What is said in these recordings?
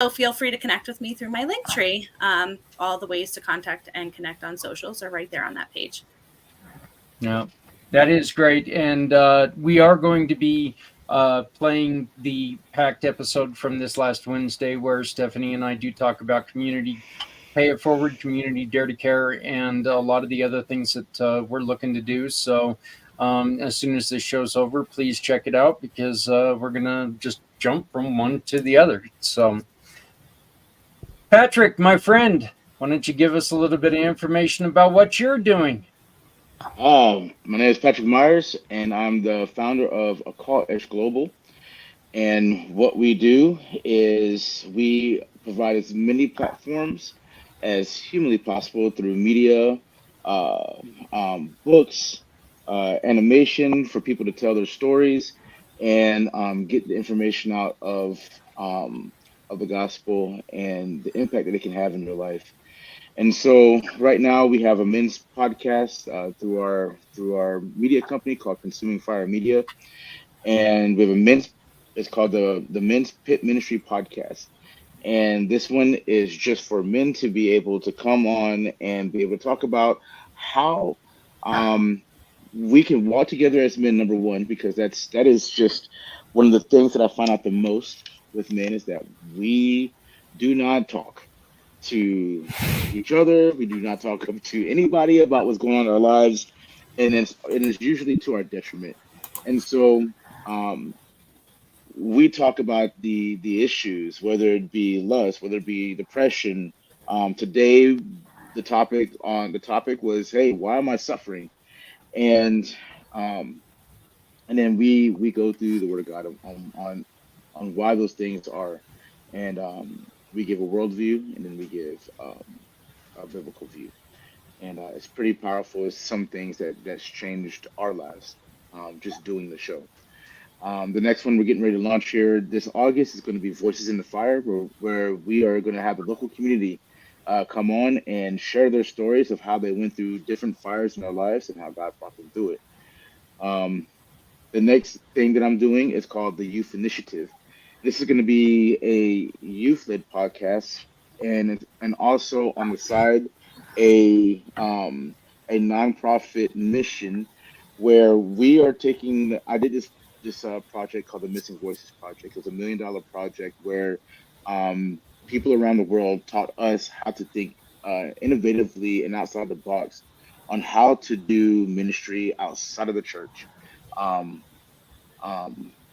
So feel free to connect with me through my link tree. All the ways to contact and connect on socials are right there on that page. Yeah, that is great. And we are going to be playing the packed episode from this last Wednesday where Stephanie and I do talk about community pay it forward, community dare to care, and a lot of the other things that we're looking to do. So as soon as this show's over, please check it out because we're going to just jump from one to the other. So, Patrick, my friend, why don't you give us a little bit of information about what you're doing? My name is Patrick Myers, and I'm the founder of Occult Edge Global. And what we do is we provide as many platforms as humanly possible through media, uh, books, animation for people to tell their stories and get the information out of the gospel and the impact that it can have in your life. And so right now we have a men's podcast through our media company called Consuming Fire Media, and we have a men's it's called the Men's Pit Ministry Podcast. And this one is just for men to be able to come on and be able to talk about how um, we can walk together as men. Number one, because that is just one of the things that I find out the most with men is that we do not talk to each other. We do not talk to anybody about what's going on in our lives, and it's usually to our detriment. And so um, we talk about the issues, whether it be lust, whether it be depression. Today, the topic was, hey, why am I suffering? And um, and then we go through the Word of God on why those things are, and we give a worldview, and then we give a biblical view, and it's pretty powerful. It's some things that's changed our lives, just doing the show. The next one we're getting ready to launch here this August is going to be Voices in the Fire, where we are going to have the local community come on and share their stories of how they went through different fires in their lives and how God brought them through it. Um, the next thing that I'm doing is called the Youth Initiative. This is going to be a youth-led podcast, and also on the side a nonprofit mission where we are taking. I did this project called the Missing Voices Project. It was $1 million project where people around the world taught us how to think innovatively and outside the box on how to do ministry outside of the church. Um,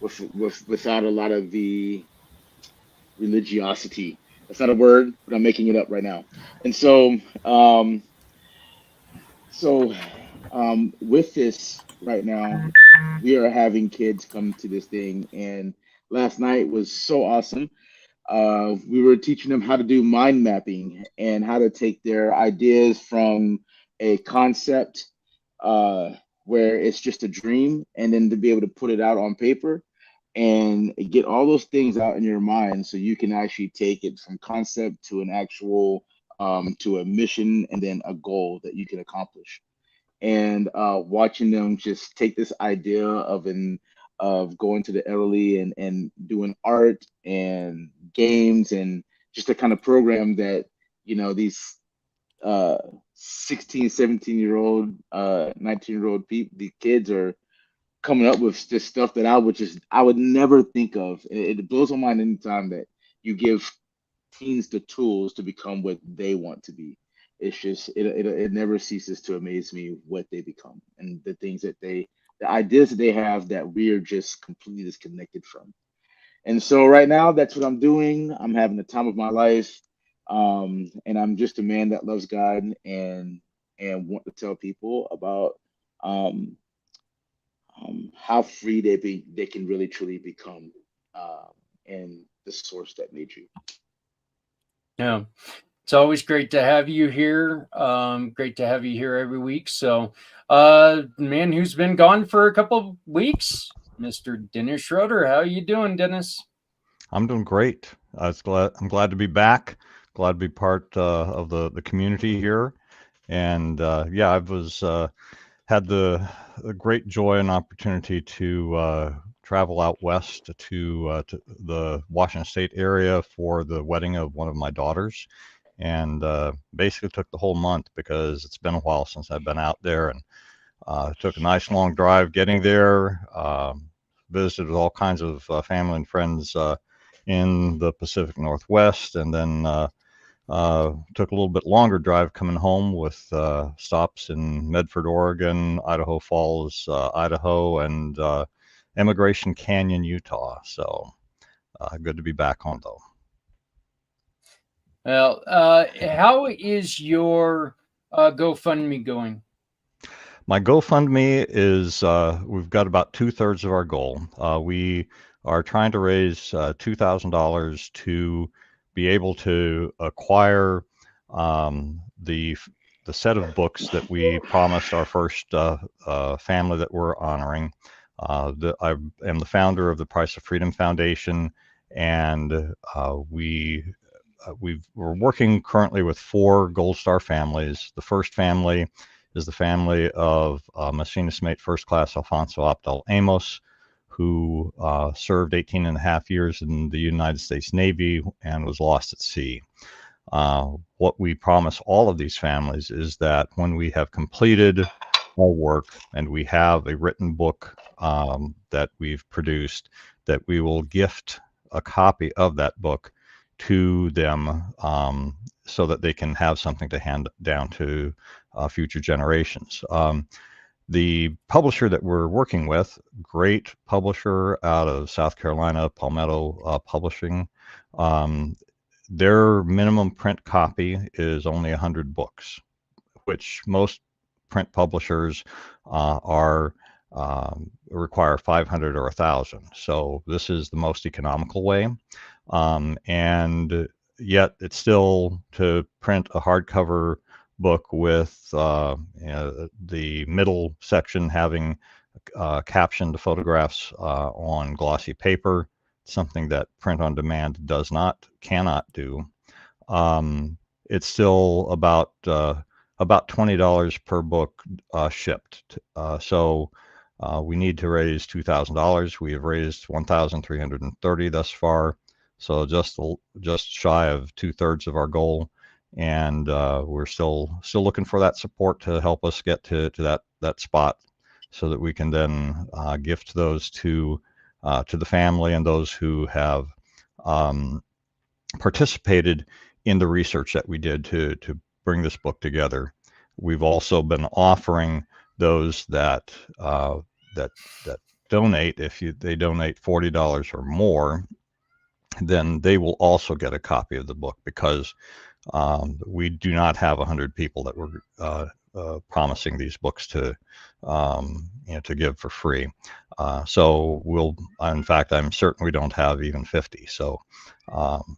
without a lot of the religiosity. That's not a word, but I'm making it up right now. And um, so with this right now, we are having kids come to this thing, and last night was so awesome. We were teaching them how to do mind mapping and how to take their ideas from a concept uh, where it's just a dream, and then to be able to put it out on paper and get all those things out in your mind so you can actually take it from concept to an actual to a mission and then a goal that you can accomplish. And watching them just take this idea of going to the elderly and doing art and games and just a kind of program that these uh 16, 17-year-old 19-year-old people, the kids are coming up with this stuff that I would never think of. It blows my mind anytime that you give teens the tools to become what they want to be. It's just it never ceases to amaze me what they become and the ideas that they have that we are just completely disconnected from. And so right now, that's what I'm doing. I'm having the time of my life, and I'm just a man that loves God and want to tell people about um, how free they can really truly become, and the source that made you. Yeah. It's always great to have you here. Great to have you here every week. So, man who's been gone for a couple of weeks, Mr. Dennis Schroeder. How you doing, Dennis? I'm doing great. I'm glad to be back. Glad to be part of the community here. And yeah, I've had the great joy and opportunity to travel out west to the Washington State area for the wedding of one of my daughters, and basically took the whole month because it's been a while since I've been out there, and took a nice long drive getting there. Visited with all kinds of family and friends in the Pacific Northwest, and then took a little bit longer drive coming home with stops in Medford, Oregon, Idaho Falls, Idaho, and Emigration Canyon, Utah. So good to be back home, though. Well, how is your GoFundMe going? My GoFundMe is, we've got about 2/3 of our goal. We are trying to raise $2,000 to be able to acquire the set of books that we promised our first family that we're honoring. I am the founder of the Price of Freedom Foundation, and we're working currently with 4 Gold Star families. The first family is the family of Machinist Mate First Class Alfonso Abdel Amos, who served 18 and a half years in the United States Navy and was lost at sea. What we promise all of these families is that when we have completed our work and we have a written book that we've produced, that we will gift a copy of that book to them so that they can have something to hand down to future generations. The publisher that we're working with, great publisher out of South Carolina, Palmetto Publishing, their minimum print copy is only 100 books, which most print publishers require 500 or 1,000. So this is the most economical way. And yet it's still to print a hardcover book with the middle section having captioned photographs on glossy paper, something that print on demand cannot do. It's still about $20 per book shipped. So we need to raise $2,000. We have raised $1,330 thus far, so just shy of 2/3 of our goal. And we're still looking for that support to help us get to that spot, so that we can then gift those to the family and those who have participated in the research that we did to bring this book together. We've also been offering those that donate. If they donate $40 or more, then they will also get a copy of the book, because we do not have 100 people that we're promising these books to give for free. So in fact, I'm certain we don't have even 50. So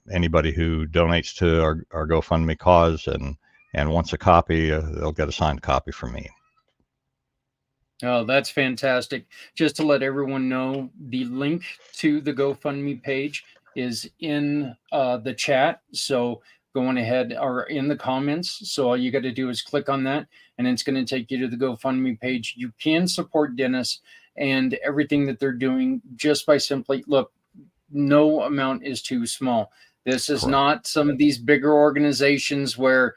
anybody who donates to our GoFundMe cause and wants a copy, they'll get a signed copy from me. Oh, that's fantastic. Just to let everyone know, the link to the GoFundMe page is in the chat. So going ahead, or in the comments. So all you got to do is click on that, and it's going to take you to the GoFundMe page. You can support Dennis and everything that they're doing just by simply, look, no amount is too small. This is not some of these bigger organizations where,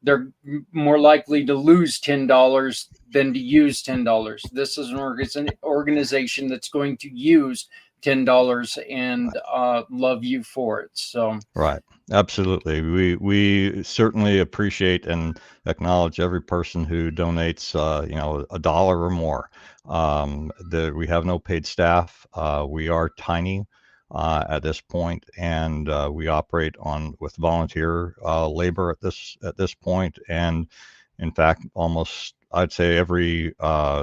they're more likely to lose $10 than to use $10. This is an organization that's going to use $10 and love you for it. So right, absolutely. We certainly appreciate and acknowledge every person who donates $1 or more. We have no paid staff. We are tiny at this point, and we operate with volunteer labor at this point. And in fact, almost, I'd say, every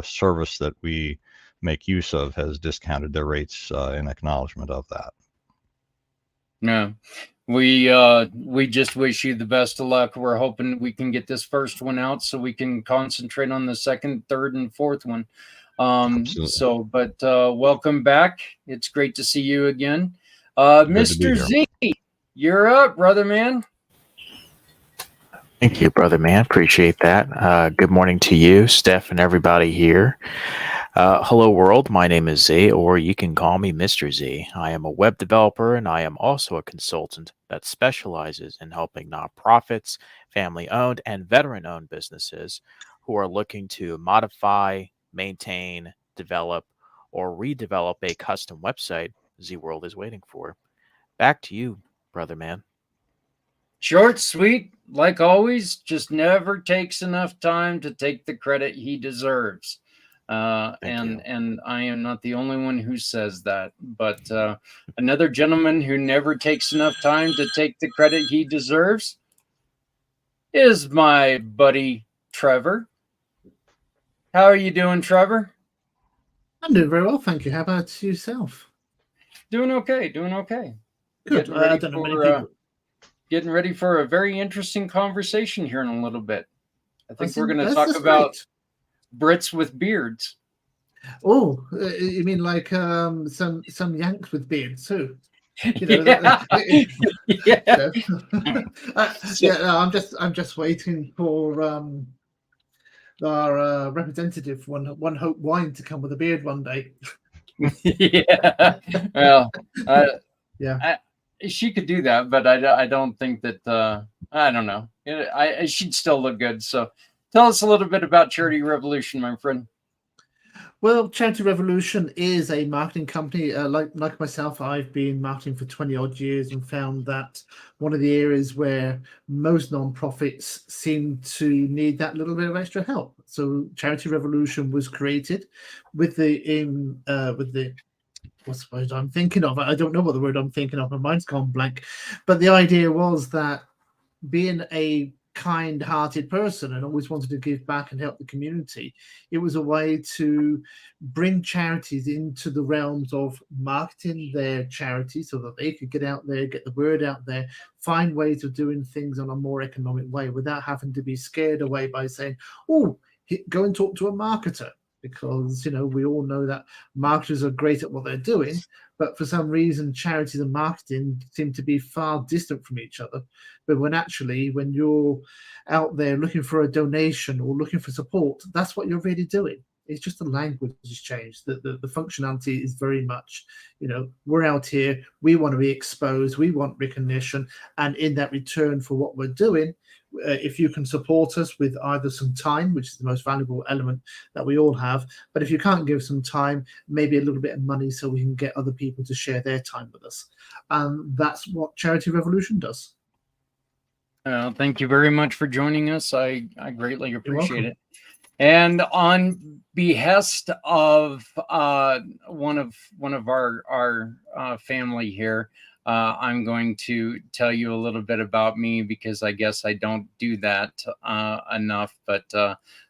service that we make use of has discounted their rates in acknowledgement of that. Yeah, we just wish you the best of luck. We're hoping we can get this first one out so we can concentrate on the second, third, and fourth one. But welcome back. It's great to see you again. Mr. Z, you're up, brother man. Thank you, brother man. Appreciate that. Good morning to you, Steph, and everybody here. Hello, world. My name is Z, or you can call me Mr. Z. I am a web developer and I am also a consultant that specializes in helping nonprofits, family owned, and veteran owned businesses who are looking to modify, maintain, develop, or redevelop a custom website Z World is waiting for. Back to you, brother man. Short, sweet, like always, just never takes enough time to take the credit he deserves. Thank you. And I am not the only one who says that, but another gentleman who never takes enough time to take the credit he deserves is my buddy Trevor. How are you doing, Trevor? I'm doing very well, thank you. How about yourself? Doing okay, doing okay. Good. Getting I ready don't know many for, people. Getting ready for a very interesting conversation here in a little bit. I think we're going to That's talk about great. Brits with beards. Oh, you mean like some Yanks with beards too? You know, Yeah. so, So- yeah. No, I'm just waiting for our representative One Hope Wine to come with a beard one day. Yeah. Well, Yeah. she could do that, but I don't think that. I don't know. She'd still look good. So, tell us a little bit about Charity Revolution, my friend. Well, Charity Revolution is a marketing company. Like myself, I've been marketing for 20 odd years and found that one of the areas where most nonprofits seem to need that little bit of extra help. So Charity Revolution was created with the what's the word I'm thinking of? I don't know what the word I'm thinking of. My mind's gone blank. But the idea was that being a kind-hearted person and always wanted to give back and help the community, it was a way to bring charities into the realms of marketing their charity so that they could get out there, get the word out there, find ways of doing things on a more economic way without having to be scared away by saying, oh, go and talk to a marketer. Because we all know that marketers are great at what they're doing, but for some reason charities and marketing seem to be far distant from each other. But when you're out there looking for a donation or looking for support, that's what you're really doing. It's just the language has changed. The functionality is very much, we're out here, we want to be exposed, we want recognition, and in that return for what we're doing, if you can support us with either some time, which is the most valuable element that we all have, but if you can't give some time, maybe a little bit of money so we can get other people to share their time with us. That's what Charity Revolution does. Thank you very much for joining us. I greatly appreciate welcome. it. And on behest of one of our family here, I'm going to tell you a little bit about me because I guess I don't do that enough. But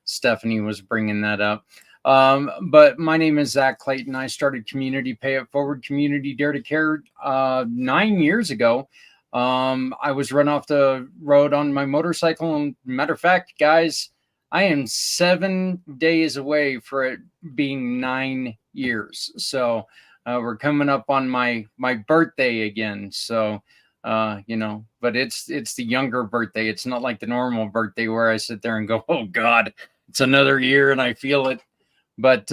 Stephanie was bringing that up. But my name is Zach Clayton. I started Community Pay It Forward, Community Dare to Care 9 years ago. I was run off the road on my motorcycle. And matter of fact, guys, I am 7 days away for it being 9 years. So we're coming up on my birthday again. So but it's the younger birthday. It's not like the normal birthday where I sit there and go, oh God, it's another year and I feel it. But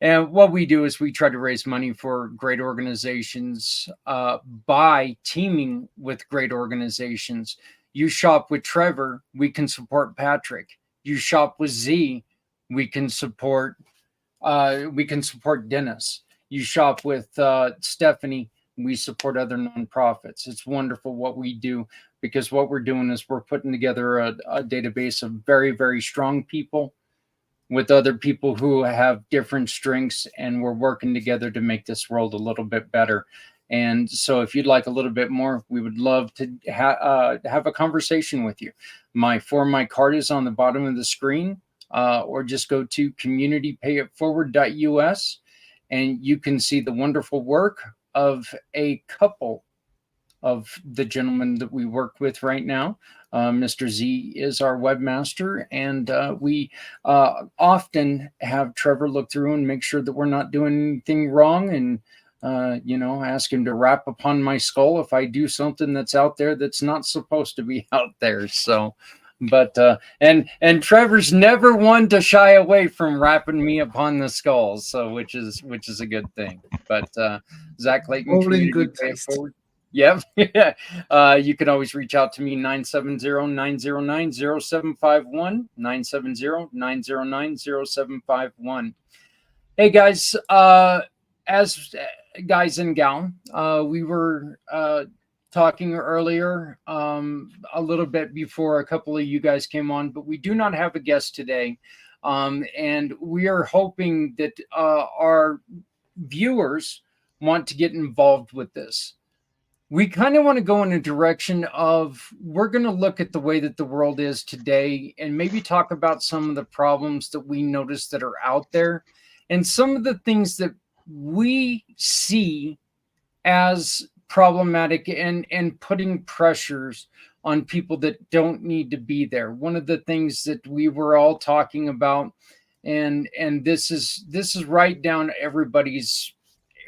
and what we do is we try to raise money for great organizations by teaming with great organizations. You shop with Trevor, we can support Patrick. You shop with Z, we can support Dennis. You shop with Stephanie, we support other nonprofits. It's wonderful what we do because what we're doing is we're putting together a database of very, very strong people with other people who have different strengths, and we're working together to make this world a little bit better. And so if you'd like a little bit more, we would love to have a conversation with you. My card is on the bottom of the screen, or just go to communitypayitforward.us and you can see the wonderful work of a couple of the gentlemen that we work with right now. Mr. Z is our webmaster, and we often have Trevor look through and make sure that we're not doing anything wrong, and ask him to rap upon my skull if I do something that's out there that's not supposed to be out there. So But and Trevor's never one to shy away from rapping me upon the skulls, so which is a good thing. But Zach Clayton, All in community good pay it taste. forward. Yep. You can always reach out to me 970-909-0751 970-909-0751. Hey guys, as guys and gal, we were talking earlier a little bit before a couple of you guys came on, but we do not have a guest today. And we are hoping that our viewers want to get involved with this. We kind of want to go in a direction of we're going to look at the way that the world is today and maybe talk about some of the problems that we notice that are out there and some of the things that we see as problematic and putting pressures on people that don't need to be there. One of the things that we were all talking about, and this is right down everybody's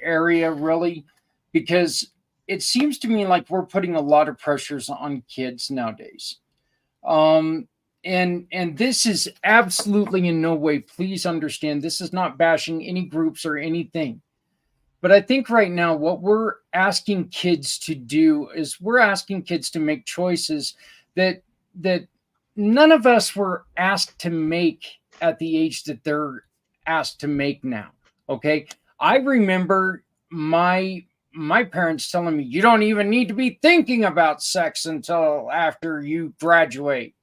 area really, because it seems to me like we're putting a lot of pressures on kids nowadays. And this is absolutely in no way, please understand, this is not bashing any groups or anything. But I think right now what we're asking kids to do is we're asking kids to make choices that none of us were asked to make at the age that they're asked to make now. Okay. I remember my parents telling me, you don't even need to be thinking about sex until after you graduate.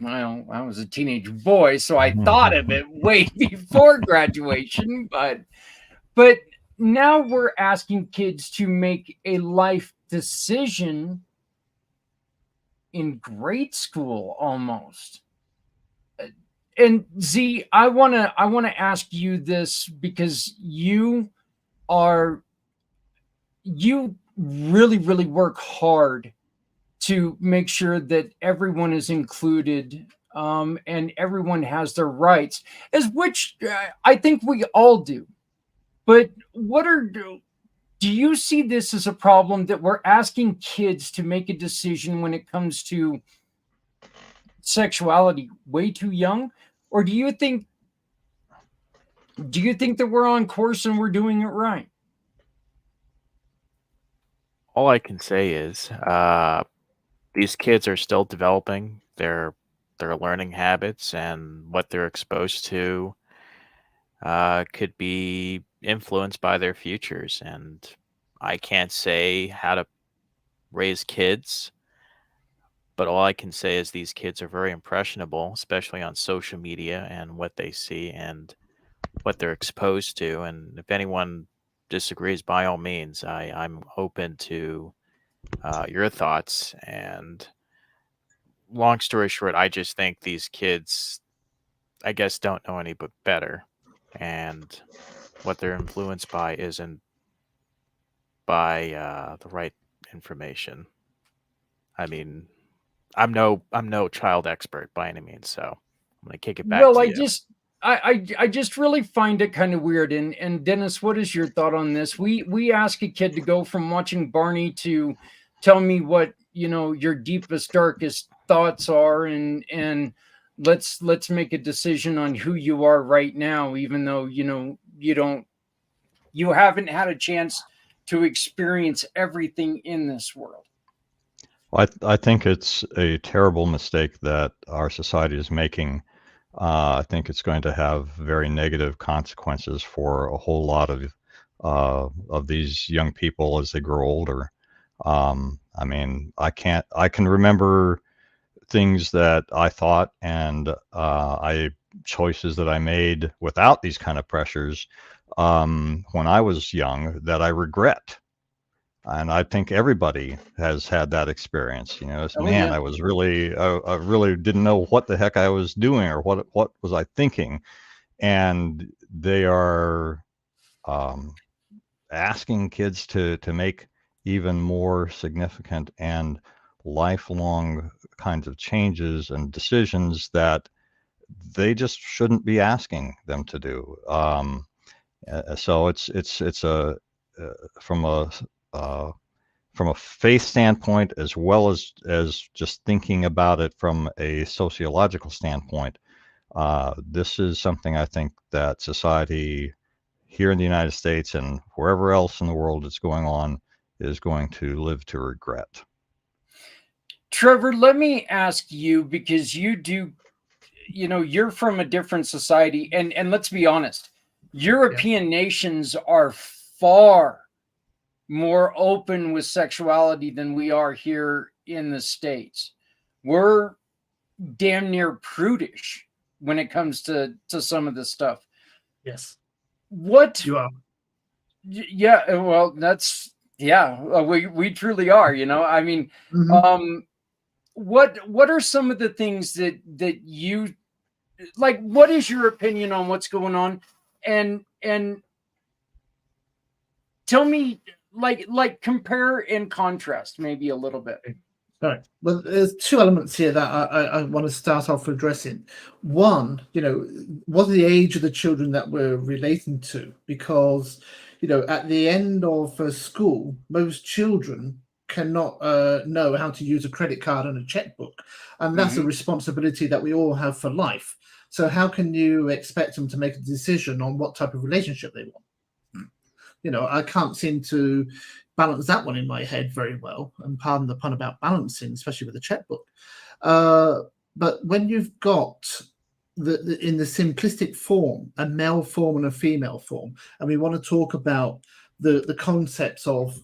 Well, I was a teenage boy, so I thought of it way before graduation, but now we're asking kids to make a life decision in grade school almost. And Z, I want to ask you this because you really, really work hard to make sure that everyone is included and everyone has their rights, as which I think we all do. But do you see this as a problem that we're asking kids to make a decision when it comes to sexuality way too young? Or do you think that we're on course and we're doing it right? All I can say is these kids are still developing their learning habits, and what they're exposed to could be influenced by their futures. And I can't say how to raise kids, but all I can say is these kids are very impressionable, especially on social media and what they see and what they're exposed to. And if anyone disagrees, by all means, I'm open to your thoughts. And long story short, I just think these kids, I guess, don't know any but better. And what they're influenced by isn't by the right information. I mean, I'm no child expert by any means, so I'm gonna kick it back Well, to I you. just really find it kind of weird. And Dennis, what is your thought on this? We ask a kid to go from watching Barney to tell me what your deepest, darkest thoughts are, and let's make a decision on who you are right now, even though you haven't had a chance to experience everything in this world. I think it's a terrible mistake that our society is making. I think it's going to have very negative consequences for a whole lot of these young people as they grow older. I mean, I can remember things that I thought and choices that I made without these kind of pressures when I was young that I regret. And I think everybody has had that experience. Man, Yeah. I really didn't know what the heck I was doing or what was I thinking. And they are asking kids to make even more significant and lifelong kinds of changes and decisions that they just shouldn't be asking them to do. So it's a from a from a faith standpoint, as well as just thinking about it from a sociological standpoint, this is something I think that society here in the United States and wherever else in the world it's going on is going to live to regret. Trevor, let me ask you, because you're from a different society, and let's be honest, European nations are far more open with sexuality than we are here in the States. We're damn near prudish when it comes to some of this stuff. Yes, What you are. Yeah, well, we truly are, I mean, Mhm. what are some of the things that you like? What is your opinion on what's going on? And tell me, like compare and contrast maybe a little bit. Right. Well, there's two elements here that I want to start off addressing. One, what are the age of the children that we're relating to? Because, at the end of school, most children cannot know how to use a credit card and a checkbook. And that's a responsibility that we all have for life. So how can you expect them to make a decision on what type of relationship they want? I can't seem to balance that one in my head very well. And pardon the pun about balancing, especially with a checkbook. But when you've got in the simplistic form, a male form and a female form, and we want to talk about the concepts of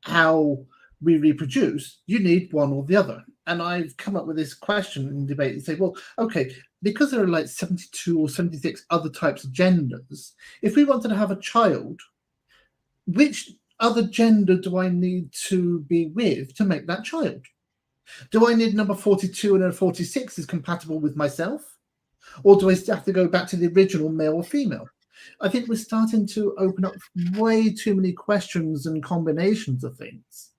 how we reproduce, you need one or the other. And I've come up with this question in debate and say, well, okay, because there are like 72 or 76 other types of genders, if we wanted to have a child, which other gender do I need to be with to make that child? Do I need number 42 and a 46 is compatible with myself? Or do I have to go back to the original male or female? I think we're starting to open up way too many questions and combinations of things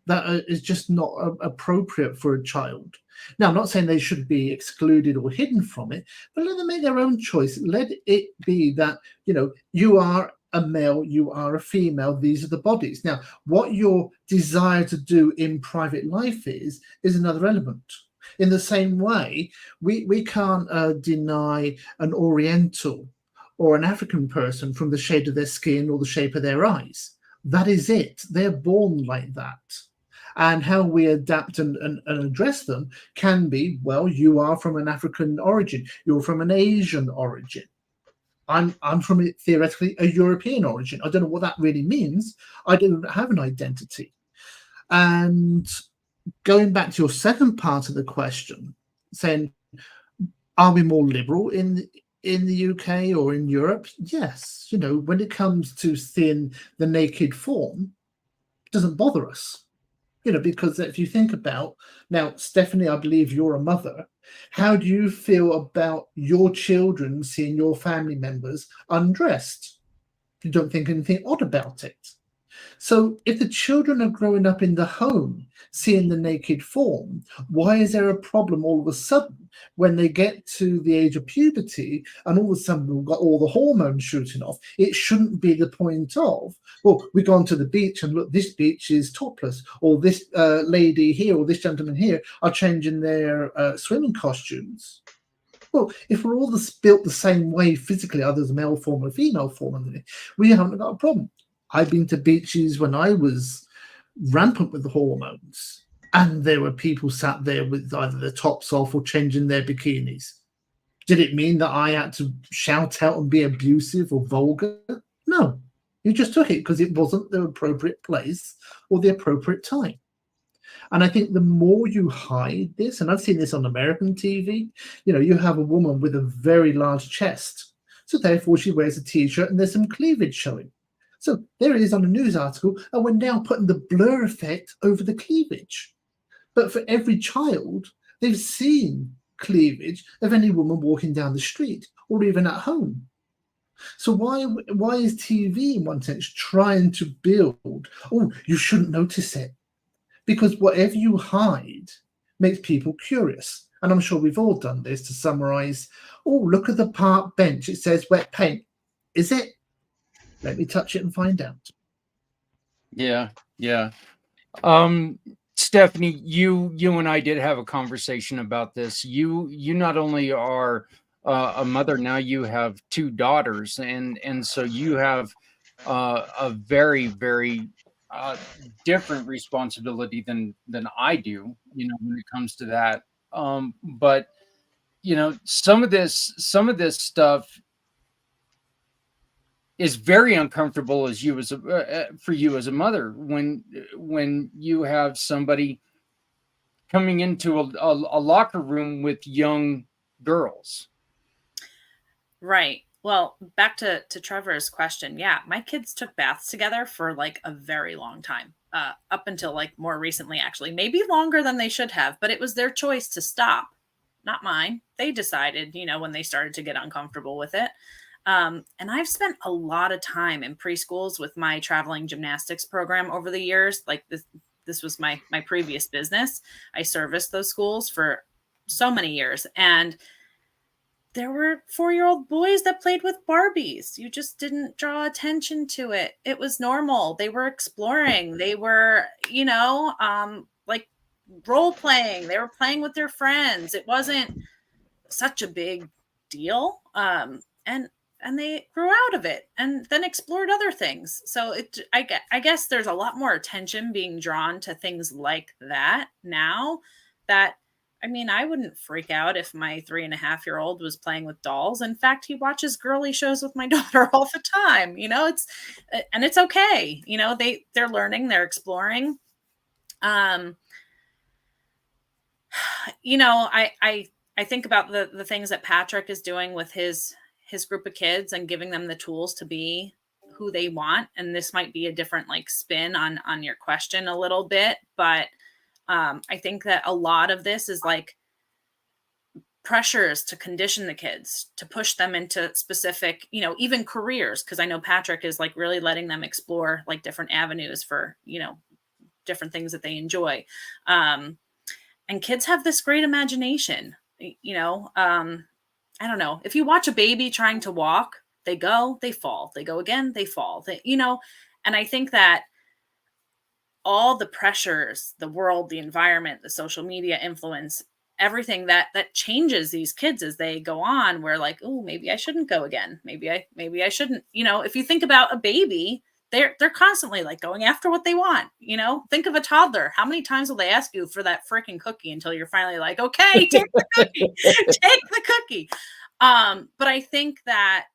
that is just not appropriate for a child. Now, I'm not saying they should be excluded or hidden from it, but let them make their own choice. Let it be that, you are a male, you are a female, these are the bodies. Now, what your desire to do in private life is another element. In the same way, we can't deny an Oriental or an African person from the shade of their skin or the shape of their eyes. That is it. They're born like that. And how we adapt and address them can be, well, you are from an African origin, you're from an Asian origin. I'm from theoretically a European origin. I don't know what that really means. I don't have an identity. And going back to your second part of the question, saying, are we more liberal in the UK or in Europe? Yes. When it comes to seeing the naked form, it doesn't bother us. Because if you think about now, Stephanie, I believe you're a mother. How do you feel about your children seeing your family members undressed? You don't think anything odd about it. So if the children are growing up in the home, seeing the naked form, why is there a problem all of a sudden when they get to the age of puberty and all of a sudden we've got all the hormones shooting off? It shouldn't be the point of, well, we've gone to the beach and look, this beach is topless, or this lady here or this gentleman here are changing their swimming costumes. Well, if we're all built the same way physically, others male form or female form, we haven't got a problem. I've been to beaches when I was rampant with the hormones, and there were people sat there with either their tops off or changing their bikinis. Did it mean that I had to shout out and be abusive or vulgar? No. You just took it because it wasn't the appropriate place or the appropriate time. And I think the more you hide this, and I've seen this on American TV, you have a woman with a very large chest. So therefore she wears a t-shirt and there's some cleavage showing. So there it is on a news article, and we're now putting the blur effect over the cleavage. But for every child, they've seen cleavage of any woman walking down the street or even at home. So why is TV in one sense trying to build, oh, you shouldn't notice it? Because whatever you hide makes people curious. And I'm sure we've all done this to summarize, oh, look at the park bench. It says wet paint. Is it? Let me touch it and find out. Yeah. Stephanie, you and I did have a conversation about this. You not only are a mother, now you have two daughters, and so you have a very very different responsibility than I do. You know, when it comes to that. But you know, some of this stuff is very uncomfortable as you as a for you as a mother when you have somebody coming into a locker room with young girls. Right. Well, back to Trevor's question. Yeah, my kids took baths together for like a very long time. Up until like more recently, actually, maybe longer than they should have, but it was their choice to stop, not mine. They decided, you know, when they started to get uncomfortable with it. And I've spent a lot of time in preschools with my traveling gymnastics program over the years. Like this was my previous business. I serviced those schools for so many years, and there were 4-year-old boys that played with Barbies. You just didn't draw attention to it. It was normal. They were exploring. They were, you know, like role playing. They were playing with their friends. It wasn't such a big deal. And they grew out of it and then explored other things. So I guess there's a lot more attention being drawn to things like that now. That, I mean, I wouldn't freak out if my 3.5-year-old was playing with dolls. In fact, he watches girly shows with my daughter all the time. You know, it's okay. You know, they're learning, they're exploring. You know, I think about the things that Patrick is doing with his group of kids and giving them the tools to be who they want. And this might be a different like spin on your question a little bit, but I think that a lot of this is like pressures to condition the kids, to push them into specific, you know, even careers. Cause I know Patrick is like really letting them explore like different avenues for, you know, different things that they enjoy. And kids have this great imagination, you know. I don't know. If you watch a baby trying to walk, they go, they fall, they go again, they fall, you know. And I think that all the pressures, the world, the environment, the social media influence, everything that changes these kids as they go on, where like, oh, maybe I shouldn't go again. Maybe I shouldn't, you know. If you think about a baby, they're constantly like going after what they want, you know. Think of a toddler. How many times will they ask you for that freaking cookie until you're finally like, okay, take the cookie, take the cookie. But I think that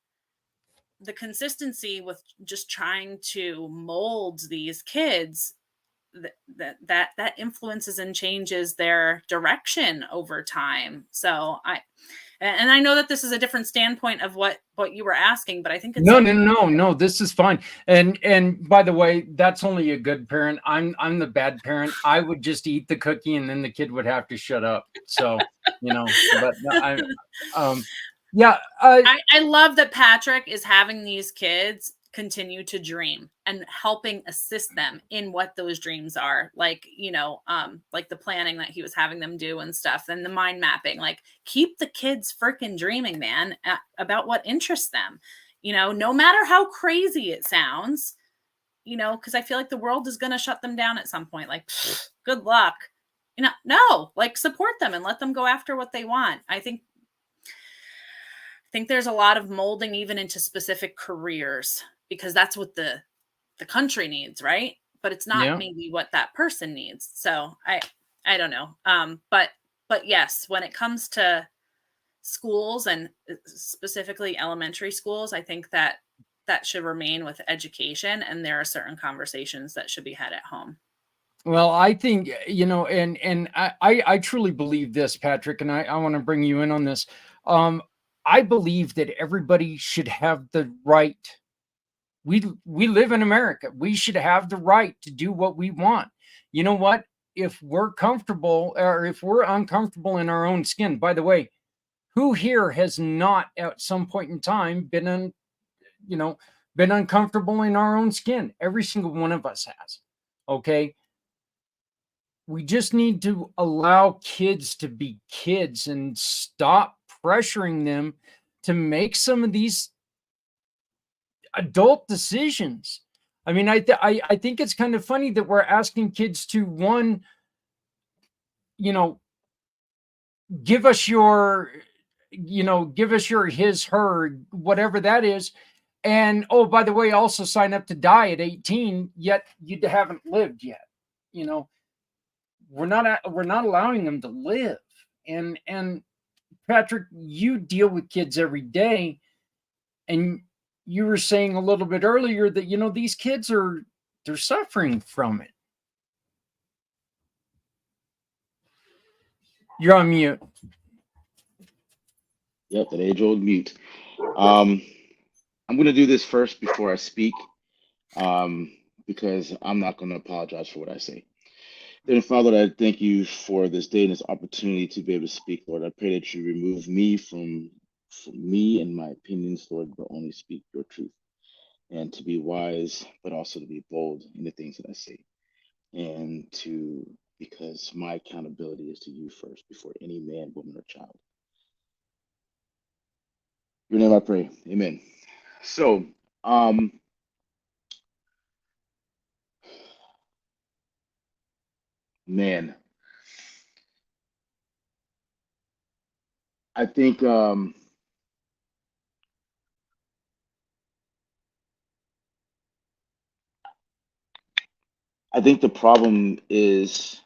the consistency with just trying to mold these kids, that influences and changes their direction over time. So I know that this is a different standpoint of what you were asking, but I think it's no, this is fine. And by the way, that's only a good parent. I'm the bad parent. I would just eat the cookie and then the kid would have to shut up. So, you know, but I love that Patrick is having these kids continue to dream and helping assist them in what those dreams are, like, you know, like the planning that he was having them do and stuff, and the mind mapping. Like, keep the kids freaking dreaming, man, about what interests them, you know, no matter how crazy it sounds, you know, because I feel like the world is going to shut them down at some point. Like, good luck, you know. No, like, support them and let them go after what they want. I think there's a lot of molding even into specific careers, because that's what the country needs, right? But it's not maybe what that person needs. So I don't know. But yes, when it comes to schools and specifically elementary schools, I think that should remain with education, and there are certain conversations that should be had at home. Well, I think, you know, and I truly believe this, Patrick, and I want to bring you in on this. I believe that everybody should have the right. We live in America. We should have the right to do what we want. You know what? If we're comfortable or if we're uncomfortable in our own skin, by the way, who here has not at some point in time been uncomfortable in our own skin? Every single one of us has. Okay. We just need to allow kids to be kids and stop pressuring them to make some of these adult decisions. I mean, I think it's kind of funny that we're asking kids to, one, you know, give us your, give us your his, her, whatever that is. And oh, by the way, also sign up to die at 18, yet you haven't lived yet. You know, we're not allowing them to live. And Patrick, you deal with kids every day, and you were saying a little bit earlier that these kids they're suffering from it. You're on mute. Yep, that age-old mute. I'm going to do this first before I speak, because I'm not going to apologize for what I say. Then, Father, I thank you for this day and this opportunity to be able to speak, Lord. I pray that you remove me from me and my opinions, Lord, but only speak your truth, and to be wise, but also to be bold in the things that I say, and because my accountability is to you first before any man, woman, or child. In your name I pray. Amen. So, man, I think the problem is,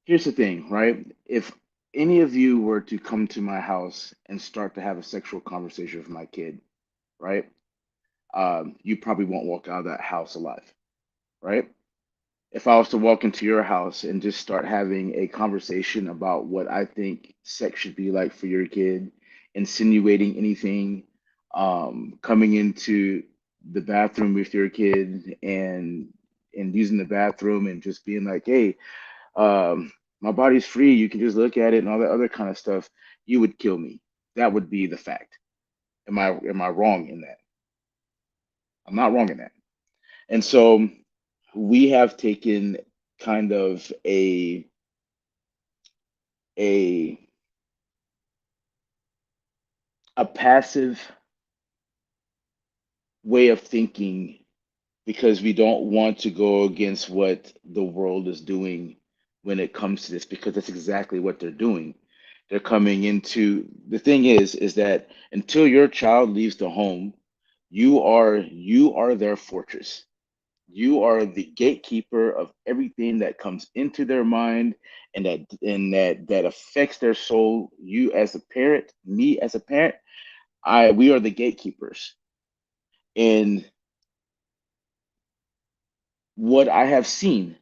here's the thing, right? If any of you were to come to my house and start to have a sexual conversation with my kid, right? You probably won't walk out of that house alive, right? If I was to walk into your house and just start having a conversation about what I think sex should be like for your kid, insinuating anything, coming into the bathroom with your kid and using the bathroom and just being like, hey, my body's free, you can just look at it and all that other kind of stuff, you would kill me. That would be the fact. Am I wrong in that? I'm not wrong in that. And so we have taken kind of a a passive way of thinking because we don't want to go against what the world is doing when it comes to this, because that's exactly what they're doing. They're coming into, the thing is that until your child leaves the home, you are their fortress. You are the gatekeeper of everything that comes into their mind and that affects their soul. You as a parent, me as a parent, we are the gatekeepers. And what I have seen,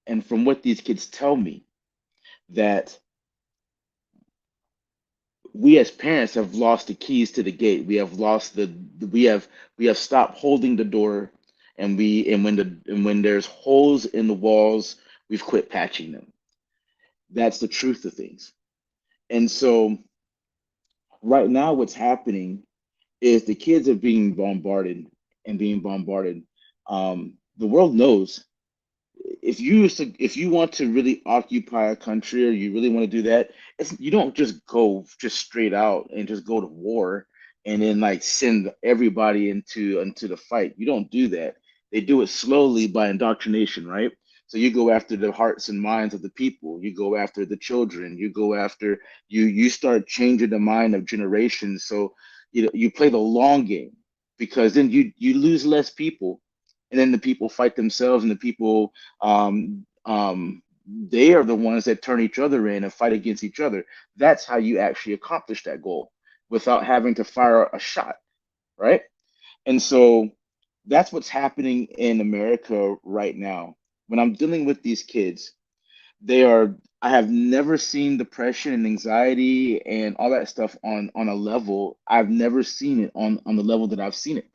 and from what these kids tell me, that we as parents have lost the keys to the gate. We have lost we have stopped holding the door, and when there's holes in the walls, we've quit patching them. That's the truth of things. And so right now what's happening is the kids are being bombarded and being bombarded. The world knows, if you want to really occupy a country, or you really want to do that, you don't just go just straight out and just go to war and then like send everybody into the fight. You don't do that. They do it slowly by indoctrination, right? So you go after the hearts and minds of the people. You go after the children. You go after you start changing the mind of generations. So you play the long game, because then you lose less people, and then the people fight themselves, and the people they are the ones that turn each other in and fight against each other. That's how you actually accomplish that goal without having to fire a shot, right? And so that's what's happening in America right now. When I'm dealing with these kids, I have never seen depression and anxiety and all that stuff on a level. I've never seen it on the level that I've seen it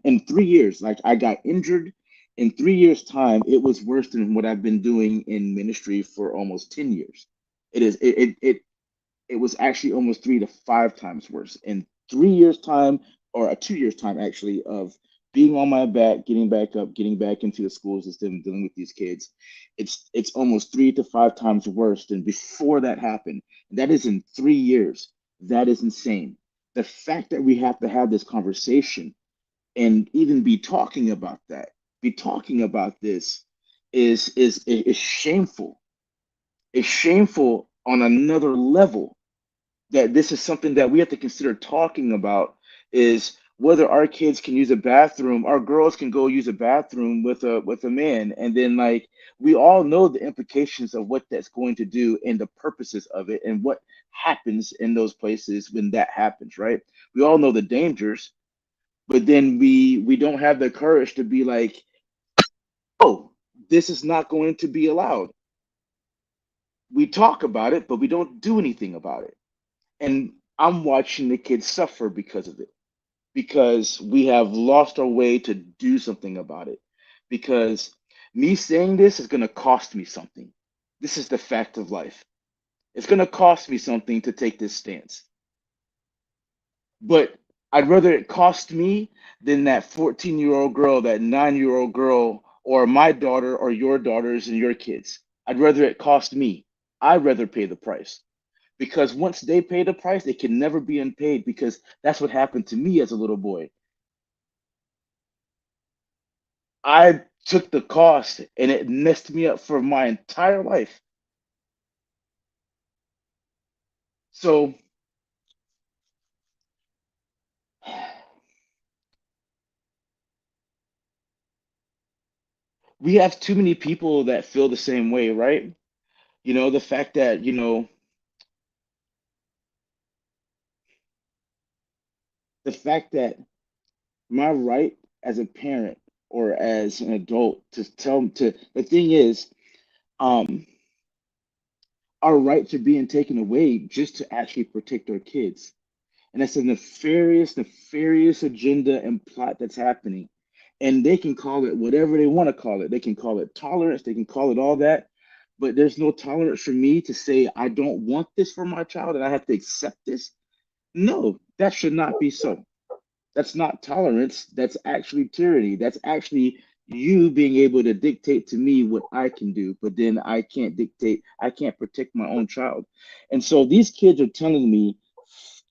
in 3 years. Like, I got injured in 3 years time. It was worse than what I've been doing in ministry for almost 10 years. It was actually almost 3 to 5 times worse in 3 years time, or a 2 years time actually, of being on my back, getting back up, getting back into the school system, dealing with these kids. It's almost 3 to 5 times worse than before that happened. That is in 3 years. That is insane. The fact that we have to have this conversation and even be talking about that, be talking about this is shameful. It's shameful on another level, that this is something that we have to consider talking about, is whether our kids can use a bathroom, our girls can go use a bathroom with a man, and then like we all know the implications of what that's going to do and the purposes of it and what happens in those places when that happens, right? We all know the dangers, but then we don't have the courage to be like, oh, this is not going to be allowed. We talk about it, but we don't do anything about it. And I'm watching the kids suffer because of it, because we have lost our way to do something about it. Because me saying this is going to cost me something. This is the fact of life. It's going to cost me something to take this stance. But I'd rather it cost me than that 14-year-old girl, that 9-year-old girl, or my daughter, or your daughters and your kids. I'd rather it cost me. I'd rather pay the price, because once they pay the price, it can never be unpaid, because that's what happened to me as a little boy. I took the cost and it messed me up for my entire life. So we have too many people that feel the same way, right? The fact that, the fact that my right as a parent or as an adult to tell to the thing is, um, our rights are being taken away just to actually protect our kids. And that's a nefarious agenda and plot that's happening. And they can call it whatever they want to call it. They can call it tolerance, they can call it all that. But there's no tolerance for me to say, I don't want this for my child and I have to accept this. No, that should not be so. That's not tolerance. That's actually tyranny. That's actually you being able to dictate to me what I can do, but then I can't dictate, I can't protect my own child. And so these kids are telling me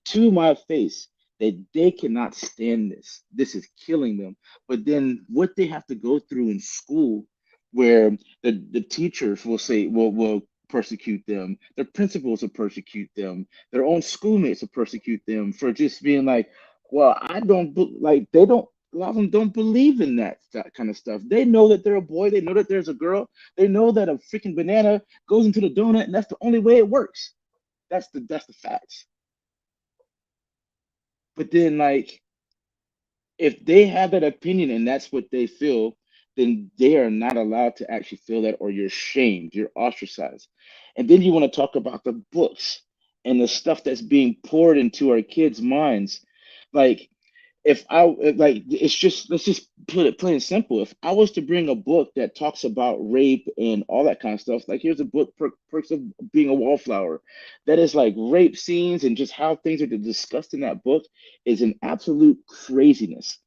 to my face that they cannot stand this. This is killing them. But then what they have to go through in school, where the teachers will say, will persecute them, the principals will persecute them, their own schoolmates will persecute them for just being like, well, I don't like they don't. A lot of them don't believe in that kind of stuff. They know that they're a boy. They know that there's a girl. They know that a freaking banana goes into the donut, and that's the only way it works. That's the facts. But then, like, if they have that opinion and that's what they feel, then they are not allowed to actually feel that, or you're shamed, you're ostracized. And then you want to talk about the books and the stuff that's being poured into our kids' minds. Like, like, it's just, let's just put it plain and simple. If I was to bring a book that talks about rape and all that kind of stuff, like here's a book, Perks of Being a Wallflower, that is like rape scenes and just how things are discussed in that book is an absolute craziness.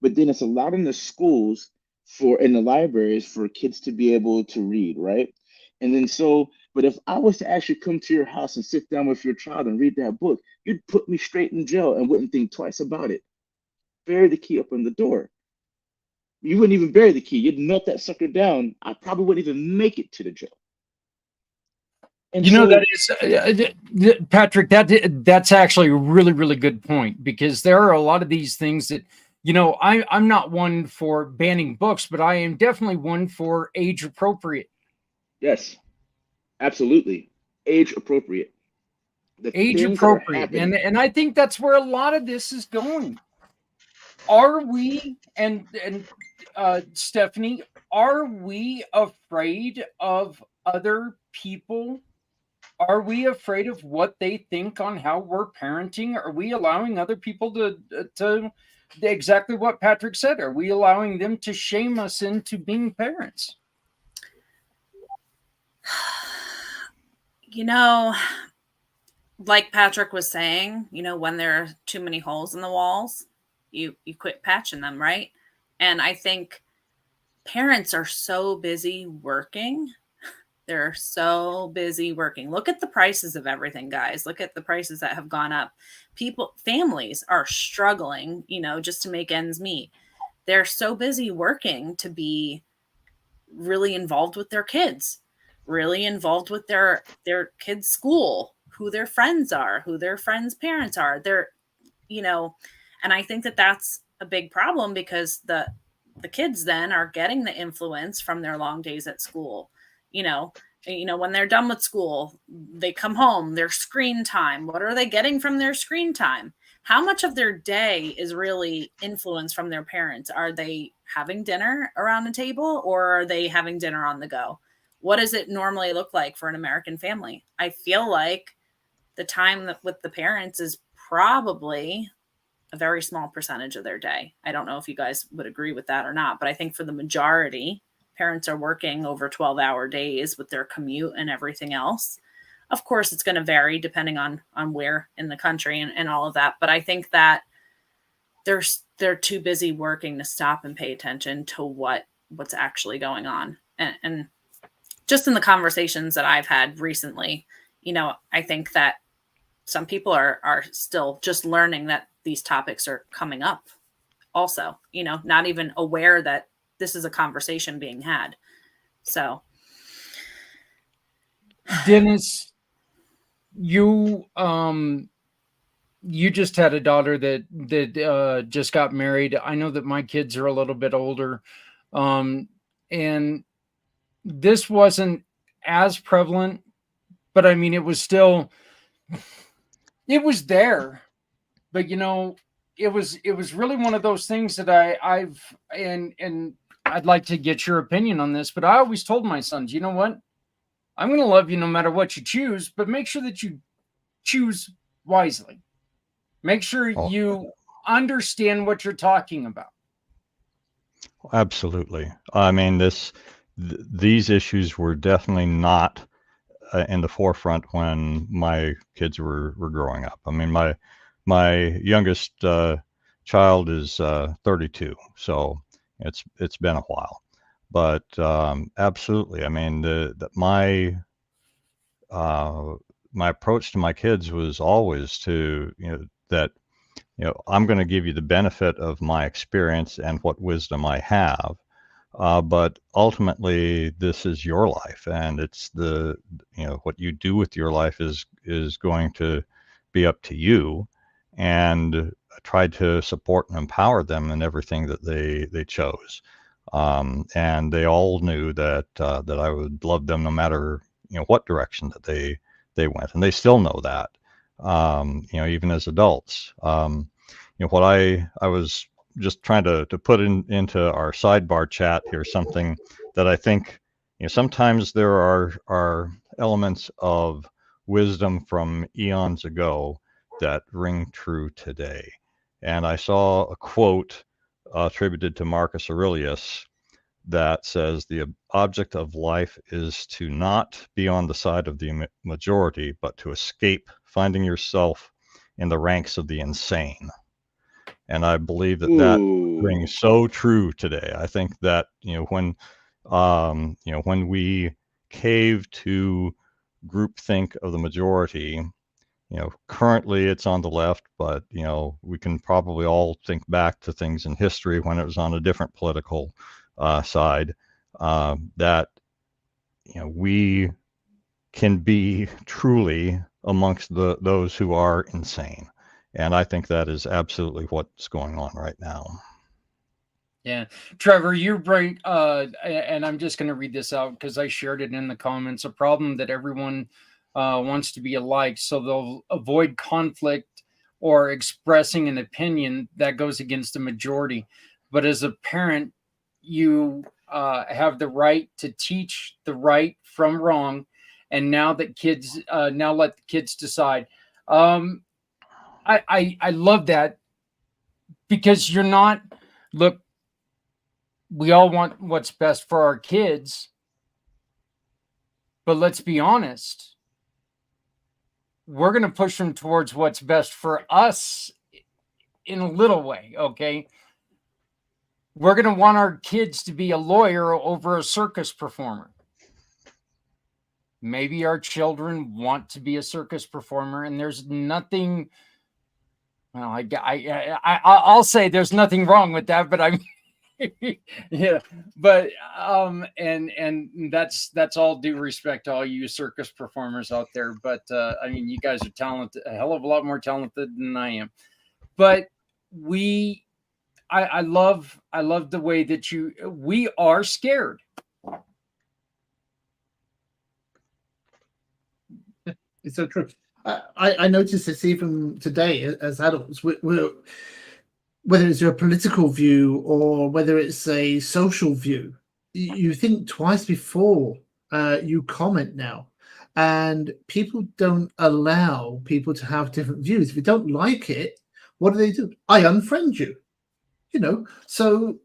But then it's allowed in the schools, for in the libraries, for kids to be able to read, right? And then so, but if I was to actually come to your house and sit down with your child and read that book, you'd put me straight in jail and wouldn't think twice about it. Bury the key up in the door. You wouldn't even bury the key. You'd melt that sucker down. I probably wouldn't even make it to the jail. And That so, is, Patrick, that's actually a really, really good point, because there are a lot of these things that, I'm not one for banning books, but I am definitely one for age appropriate. yes, absolutely. Age appropriate. The Age things that are appropriate. And happening. I think that's where a lot of this is going. Are we, and Stephanie, are we afraid of other people? Are we afraid of what they think on how we're parenting? Are we allowing other people to exactly what Patrick said? Are we allowing them to shame us into being parents? Like Patrick was saying, when there are too many holes in the walls, you quit patching them, right? And I think parents are so busy working. They're so busy working. Look at the prices of everything, guys. Look at the prices that have gone up. Families are struggling, just to make ends meet. They're so busy working to be really involved with their kids, really involved with their kids' school, who their friends are, who their friends' parents are. And I think that that's a big problem, because the kids then are getting the influence from their long days at school. When they're done with school, they come home, their screen time. What are they getting from their screen time? How much of their day is really influenced from their parents? Are they having dinner around the table, or are they having dinner on the go? What does it normally look like for an American family? I feel like the time with the parents is probably a very small percentage of their day. I don't know if you guys would agree with that or not, but I think for the majority, parents are working over 12-hour days with their commute and everything else. Of course, it's going to vary depending on where in the country and all of that. But I think that they're too busy working to stop and pay attention to what's actually going on. And just in the conversations that I've had recently, I think that some people are still just learning that these topics are coming up also, not even aware that this is a conversation being had. So, Dennis, you just had a daughter that just got married. I know that my kids are a little bit older, and this wasn't as prevalent, but I mean, it was there. But it was really one of those things that and I'd like to get your opinion on this, but I always told my sons, you know what? I'm going to love you no matter what you choose, but make sure that you choose wisely. Make sure you understand what you're talking about. Absolutely. I mean, these issues were definitely not in the forefront when my kids were growing up. I mean, my youngest child is 32, so it's been a while. But absolutely, I mean, my approach to my kids was always to I'm going to give you the benefit of my experience and what wisdom I have. But ultimately, this is your life, and it's what you do with your life is going to be up to you. And I tried to support and empower them in everything that they chose. And they all knew that I would love them no matter what direction that they went, and they still know that. Even as adults. What I was just trying to put into our sidebar chat here, something that I think sometimes there are elements of wisdom from eons ago that ring true today. And I saw a quote attributed to Marcus Aurelius that says, the object of life is to not be on the side of the majority, but to escape finding yourself in the ranks of the insane. And I believe that rings so true today. I think that when we cave to groupthink of the majority, currently it's on the left, but we can probably all think back to things in history when it was on a different political side, that we can be truly amongst those who are insane. And I think that is absolutely what's going on right now. Yeah. Trevor, you bring, and I'm just going to read this out because I shared it in the comments, a problem that everyone wants to be alike, so they'll avoid conflict or expressing an opinion that goes against the majority. But as a parent, you have the right to teach the right from wrong. And now that now let the kids decide. I love that, because you're not, look, we all want what's best for our kids, but let's be honest, we're going to push them towards what's best for us in a little way. Okay. We're going to want our kids to be a lawyer over a circus performer. Maybe our children want to be a circus performer, and there's nothing Well, I'll say there's nothing wrong with that, but I'm yeah, but and that's all due respect to all you circus performers out there. But I mean, you guys are talented, a hell of a lot more talented than I am. But I love the way that we are scared. It's so true. I noticed this even today as adults. Whether it's a political view or whether it's a social view, you think twice before you comment now. And people don't allow people to have different views. If you don't like it, what do? I unfriend you. You know, so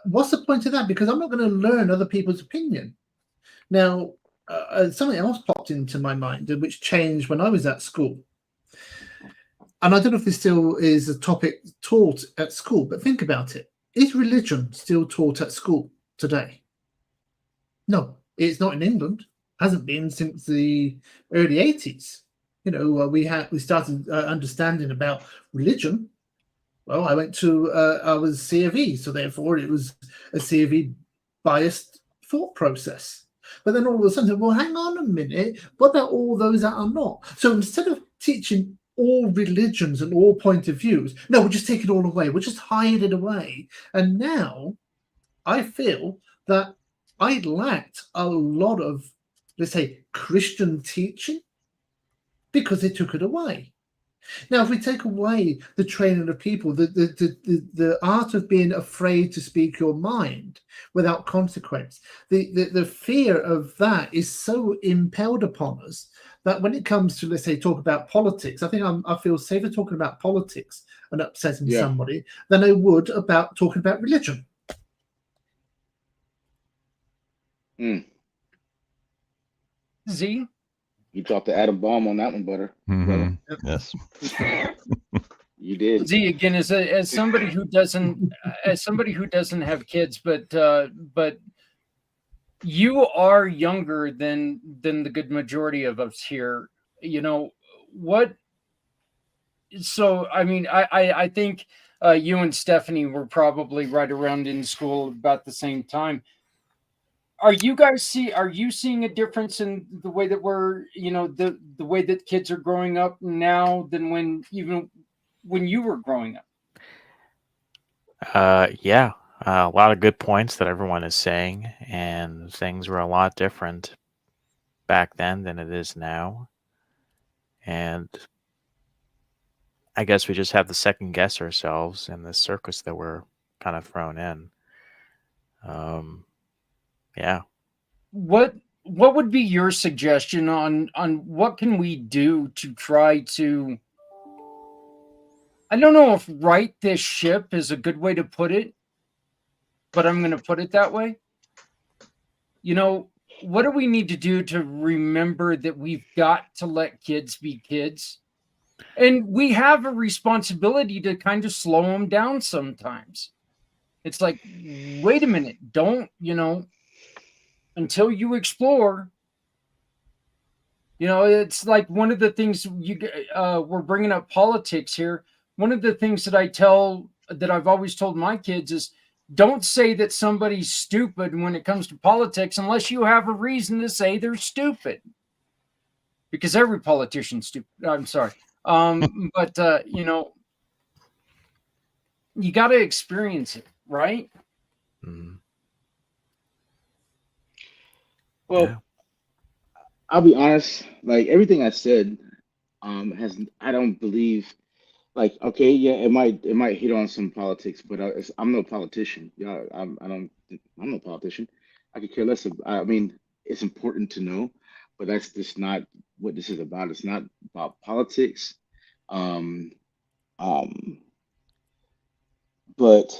what's the point of that? Because I'm not going to learn other people's opinion. Now, something else popped into my mind, which changed when I was at school. And I don't know if this still is a topic taught at school, but think about it. Is religion still taught at school today? No, it's not in England. Hasn't been since the early 80s. You know, we started understanding about religion. Well, I was C of E, so therefore it was a C of E biased thought process. But then all of a sudden, well, hang on a minute. What about all those that are not? So instead of teaching all religions and all point of views, no, we'll just take it all away. We'll just hide it away. And now I feel that I lacked a lot of, let's say, Christian teaching because they took it away. Now, if we take away the training of people, the art of being afraid to speak your mind without consequence, the fear of that is so impelled upon us that when it comes to, let's say, talk about politics, I think I feel safer talking about politics and upsetting somebody than I would about talking about religion. Z? You dropped the atom bomb on that one, Butter. Mm-hmm. Yes. You did. Z, again, as somebody who doesn't have kids, but you are younger than the good majority of us here. You know what? So I mean, I think you and Stephanie were probably right around in school about the same time. Are you seeing a difference in the way that the way that kids are growing up now than when you were growing up? Yeah, a lot of good points that everyone is saying, and things were a lot different back then than it is now. And I guess we just have to second guess ourselves in this circus that we're kind of thrown in. Yeah. What would be your suggestion on what can we do to try to, I don't know if right this ship is a good way to put it, but I'm going to put it that way. You know, what do we need to do to remember that we've got to let kids be kids? And we have a responsibility to kind of slow them down sometimes. It's like, wait a minute, don't, until you explore, it's like one of the things we're bringing up politics here. One of the things that I've always told my kids is don't say that somebody's stupid when it comes to politics unless you have a reason to say they're stupid, because every politician's stupid. I'm sorry. But you got to experience it, right? Mm-hmm. Well, Yeah. I'll be honest. Like everything I said, I don't believe. Like, okay, yeah, it might hit on some politics, but I'm no politician. Yeah, I'm no politician. I could care less. I mean, it's important to know, but that's just not what this is about. It's not about politics. Um, but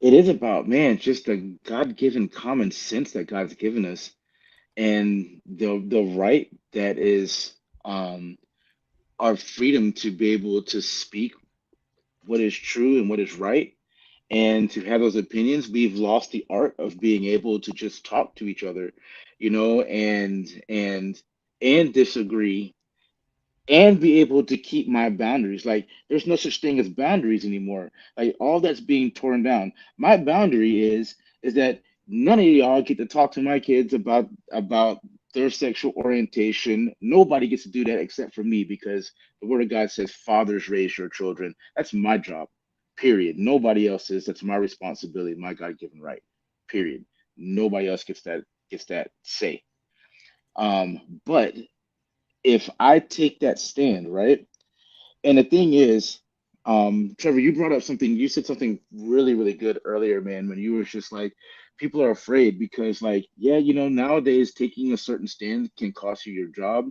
it is about, man, just the God-given common sense that God's given us, and the right that is our freedom to be able to speak what is true and what is right, and to have those opinions. We've lost the art of being able to just talk to each other, and disagree and be able to keep my boundaries. Like there's no such thing as boundaries anymore. Like all that's being torn down. My boundary is that none of y'all get to talk to my kids about their sexual orientation. Nobody gets to do that except for me because the word of God says fathers raise your children. That's my job. Period. Nobody else's. That's my responsibility, my God-given right. Period. Nobody else gets that say. But if I take that stand, right? And the thing is, Trevor, you brought up something, you said something really, really good earlier, man, when you were just like, people are afraid because, like, yeah, nowadays taking a certain stand can cost you your job.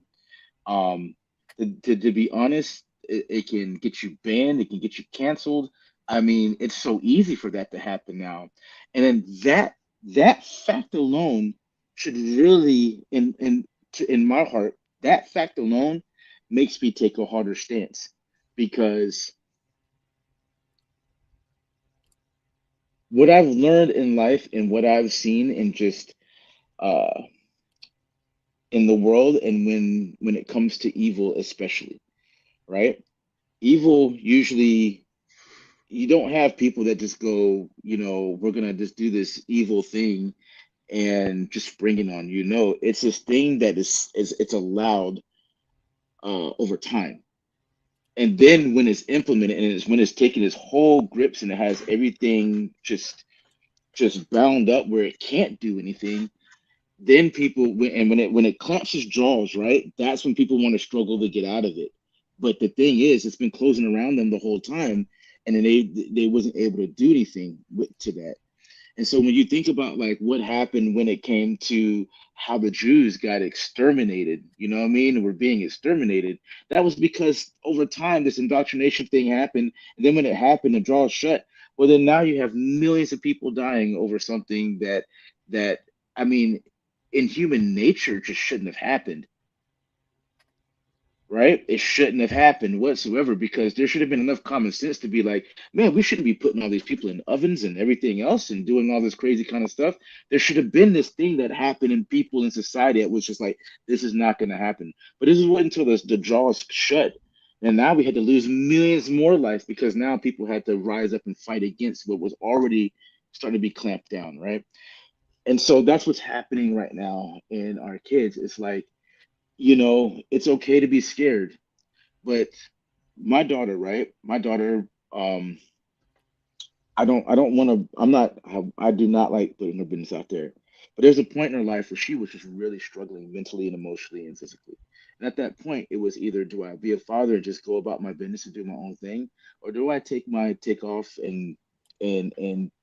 Um, to be honest, it can get you banned, it can get you canceled. I mean, it's so easy for that to happen now. And then that fact alone should really, in my heart, that fact alone makes me take a harder stance because what I've learned in life and what I've seen in just uh in the world and when it comes to evil especially, right? Evil usually you don't have people that just go, we're gonna just do this evil thing and just bring it on. It's this thing that is it's allowed over time. And then when it's implemented and it's when it's taking its whole grips and it has everything just bound up where it can't do anything, then when it clamps its jaws, right? That's when people want to struggle to get out of it. But the thing is, it's been closing around them the whole time, and then they wasn't able to do anything to that. And so when you think about like what happened when it came to how the Jews got exterminated, you know what I mean? Were being exterminated. That was because over time this indoctrination thing happened, and then when it happened, the jaws shut. Well, then now you have millions of people dying over something that I mean, in human nature, just shouldn't have happened, right? It shouldn't have happened whatsoever because there should have been enough common sense to be like, man, we shouldn't be putting all these people in ovens and everything else and doing all this crazy kind of stuff. There should have been this thing that happened in people in society that was just like, this is not going to happen. But this is what until the jaws shut. And now we had to lose millions more lives because now people had to rise up and fight against what was already starting to be clamped down, right? And so that's what's happening right now in our kids. It's like, it's okay to be scared, but my daughter, right? My daughter, I don't want to, I do not like putting her business out there. But there's a point in her life where she was just really struggling mentally and emotionally and physically. And at that point, it was either do I be a father and just go about my business and do my own thing, or do I take off and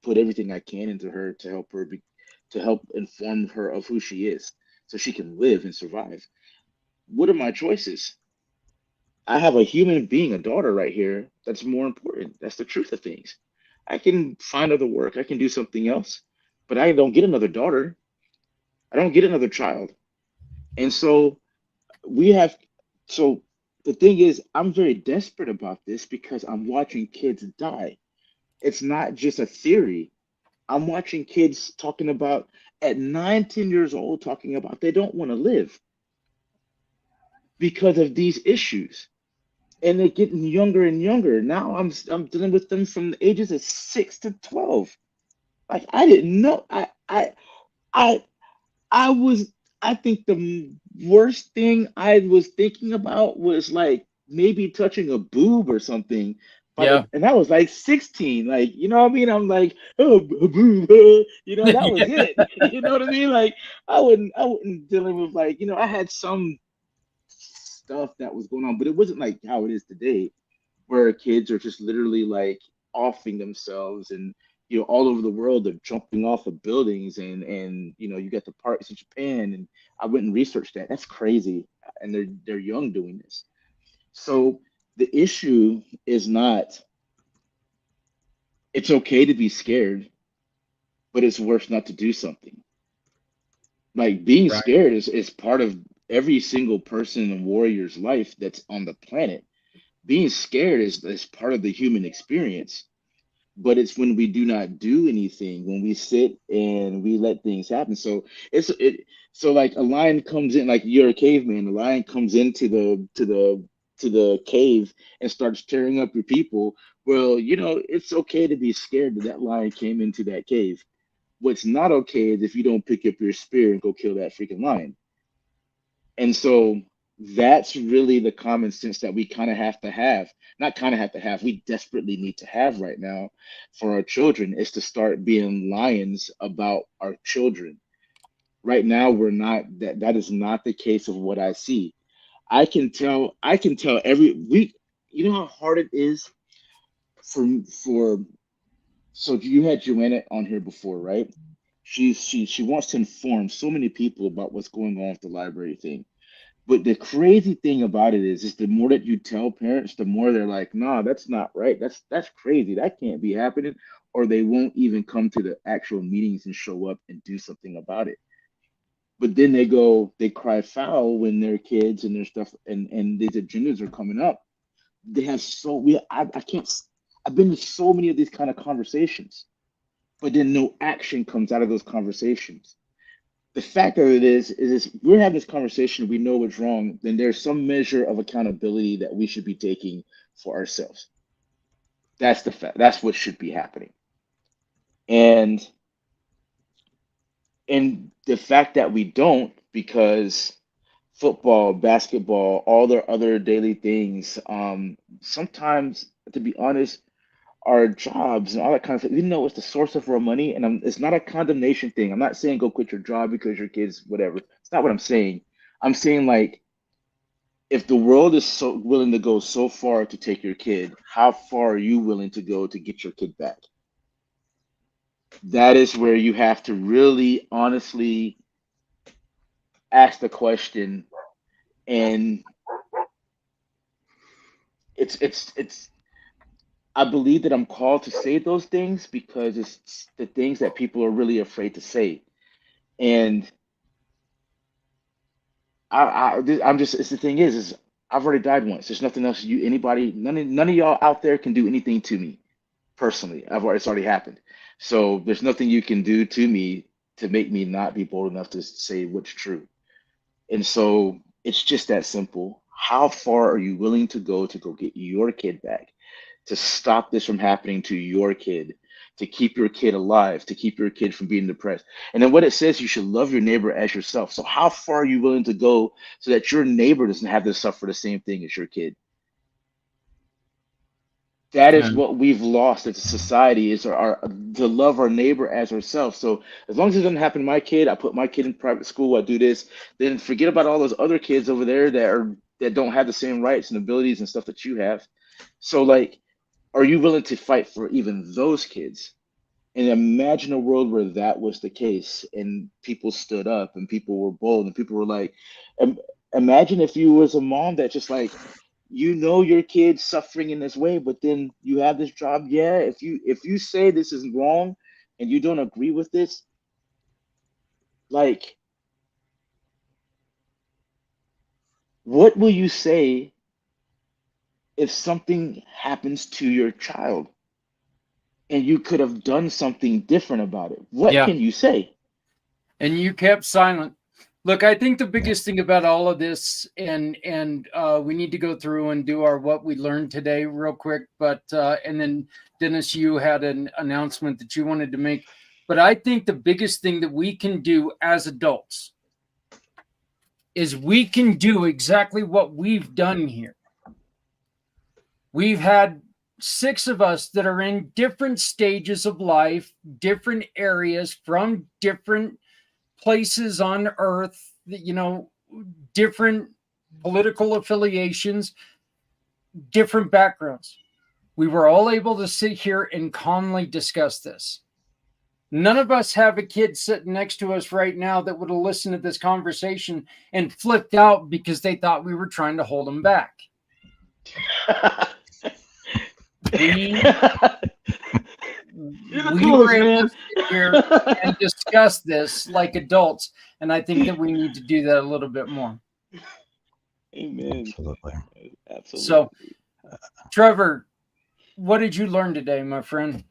put everything I can into her to help her to help inform her of who she is so she can live and survive. What are my choices? I have a human being, a daughter right here, that's more important. That's the truth of things. I can find other work, I can do something else, but I don't get another daughter. I don't get another child. And so we have, so the thing is, I'm very desperate about this because I'm watching kids die. It's not just a theory. I'm watching kids talking about at 9, 10 years old, talking about they don't want to live because of these issues. And they're getting younger and younger. Now I'm dealing with them from the ages of 6 to 12. Like I didn't know. I I was I think the worst thing I was thinking about was like maybe touching a boob or something. Yeah. And that was like 16. Like, you know what I mean? I'm like, oh, a boob, that was it. You know what I mean? Like I wouldn't dealing with like, I had some stuff that was going on, but it wasn't like how it is today, where kids are just literally like offing themselves and all over the world they're jumping off of buildings and you got the parks in Japan and I went and researched that. That's crazy. And they're young doing this. So the issue is not it's okay to be scared, but it's worse not to do something. Like being Right. scared is part of every single person and warrior's life that's on the planet. Being scared is part of the human experience, but it's when we do not do anything, when we sit and we let things happen. So like a lion comes in, like you're a caveman, the lion comes into the to the cave and starts tearing up your people, well, it's okay to be scared that that lion came into that cave. What's not okay is if you don't pick up your spear and go kill that freaking lion. And so that's really the common sense that we kind of have to have. Not kind of have to have, we desperately need to have right now for our children, is to start being lions about our children. Right now, we're not, that is not the case of what I see. I can tell every week, you know how hard it is for so you had Joanna on here before, right? She wants to inform so many people about what's going on with the library thing. But the crazy thing about it is the more that you tell parents, the more they're like, "Nah, that's not right. That's crazy. That can't be happening." Or they won't even come to the actual meetings and show up and do something about it. But then they cry foul when their kids and their stuff and these agendas are coming up. They have so we I can't. I've been to so many of these kind of conversations, but then no action comes out of those conversations. The fact of it is we're having this conversation, we know what's wrong, then there's some measure of accountability that we should be taking for ourselves. That's the fact. That's what should be happening. And the fact that we don't, because football, basketball, all their other daily things, sometimes, to be honest, our jobs and all that kind of thing, even though it's the source of our money, and it's not a condemnation thing. I'm not saying go quit your job because your kids, whatever. It's not what I'm saying. I'm saying, like, if the world is so willing to go so far to take your kid, how far are you willing to go to get your kid back? That is where you have to really honestly ask the question. And it's I believe that I'm called to say those things because it's the things that people are really afraid to say. And I'm just, it's the thing is I've already died once. There's nothing else none of y'all out there can do anything to me personally. It's already happened. So there's nothing you can do to me to make me not be bold enough to say what's true. And so it's just that simple. How far are you willing to go get your kid back, to stop this from happening to your kid, to keep your kid alive, to keep your kid from being depressed? And then what it says, you should love your neighbor as yourself. So how far are you willing to go so that your neighbor doesn't have to suffer the same thing as your kid? That is Yeah. what we've lost as a society, is to love our neighbor as ourselves. So as long as it doesn't happen to my kid, I put my kid in private school, I do this, then forget about all those other kids over there that don't have the same rights and abilities and stuff that you have. So, like, are you willing to fight for even those kids? And imagine a world where that was the case and people stood up and people were bold and people were like, imagine if you was a mom that just, like, your kid's suffering in this way, but then you have this job. Yeah, if you say this is wrong and you don't agree with this, like, what will you say if something happens to your child and you could have done something different about it? What Yeah. can you say? And you kept silent. Look, I think the biggest thing about all of this, and we need to go through and do our what we learned today real quick, but and then Dennis, you had an announcement that you wanted to make. But I think the biggest thing that we can do as adults is we can do exactly what we've done here. We've had 6 of us that are in different stages of life, different areas, from different places on earth, different political affiliations, different backgrounds. We were all able to sit here and calmly discuss this. None of us have a kid sitting next to us right now that would have listened to this conversation and flipped out because they thought we were trying to hold them back. We were able to sit here and discuss this like adults, and I think that we need to do that a little bit more. Amen. Absolutely. Absolutely. So, Trevor, what did you learn today, my friend?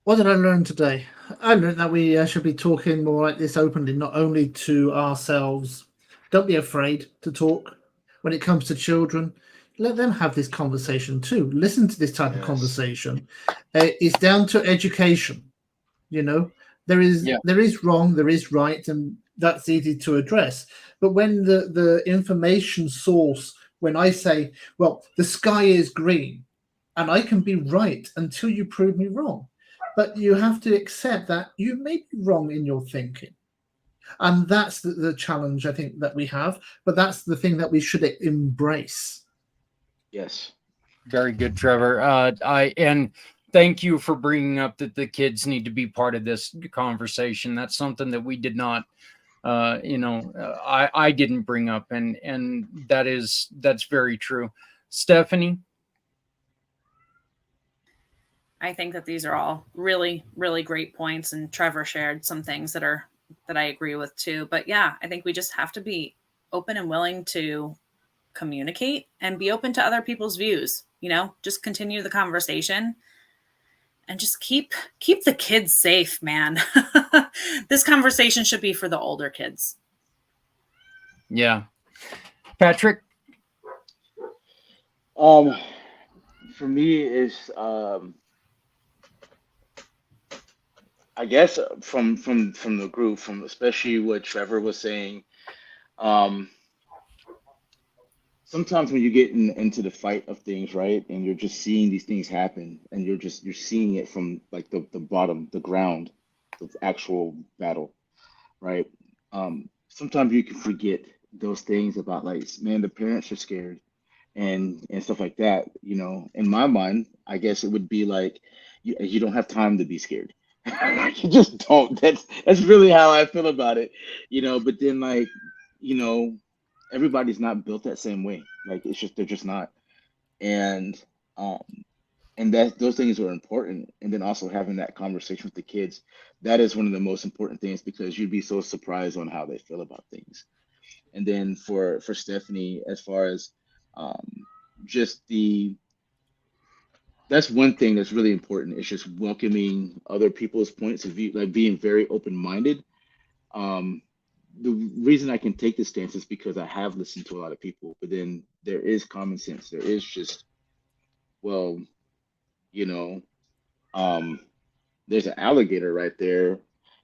What did I learn today? I learned that we should be talking more like this openly, not only to ourselves. Don't be afraid to talk. when it comes to children, let them have this conversation too. Listen to this type of Yes. conversation. It's down to education. You know, there is wrong, there is right, and that's easy to address. But when the information source, when I say, well, the sky is green, and I can be right until you prove me wrong, but you have to accept that you may be wrong in your thinking. And that's the challenge I think that we have, but that's the thing that we should embrace. Yes. Very good, Trevor. And thank you for bringing up that the kids need to be part of this conversation. That's something that we did not, I didn't bring up, and that's very true. Stephanie? I think that these are all really, really great points, and Trevor shared some things that I agree with too. But yeah, I think we just have to be open and willing to communicate and be open to other people's views. Just continue the conversation and just keep the kids safe, man. This conversation should be for the older kids. Yeah. Patrick? For me, it's I guess from the group, from especially what Trevor was saying, sometimes when you get into the fight of things, right, and you're just seeing these things happen, and you're seeing it from like the bottom, the ground, the actual battle, right? Sometimes you can forget those things about, like, man, the parents are scared and stuff like that. In my mind, I guess it would be like you don't have time to be scared. You just don't. That's really how I feel about it. But then, like, everybody's not built that same way. Like, they're just not. And that those things are important. And then also having that conversation with the kids, that is one of the most important things, because you'd be so surprised on how they feel about things. And then for Stephanie, as far as that's one thing that's really important. It's just welcoming other people's points of view, like being very open-minded. The reason I can take this stance is because I have listened to a lot of people, but then there is common sense. There is just, well, there's an alligator right there,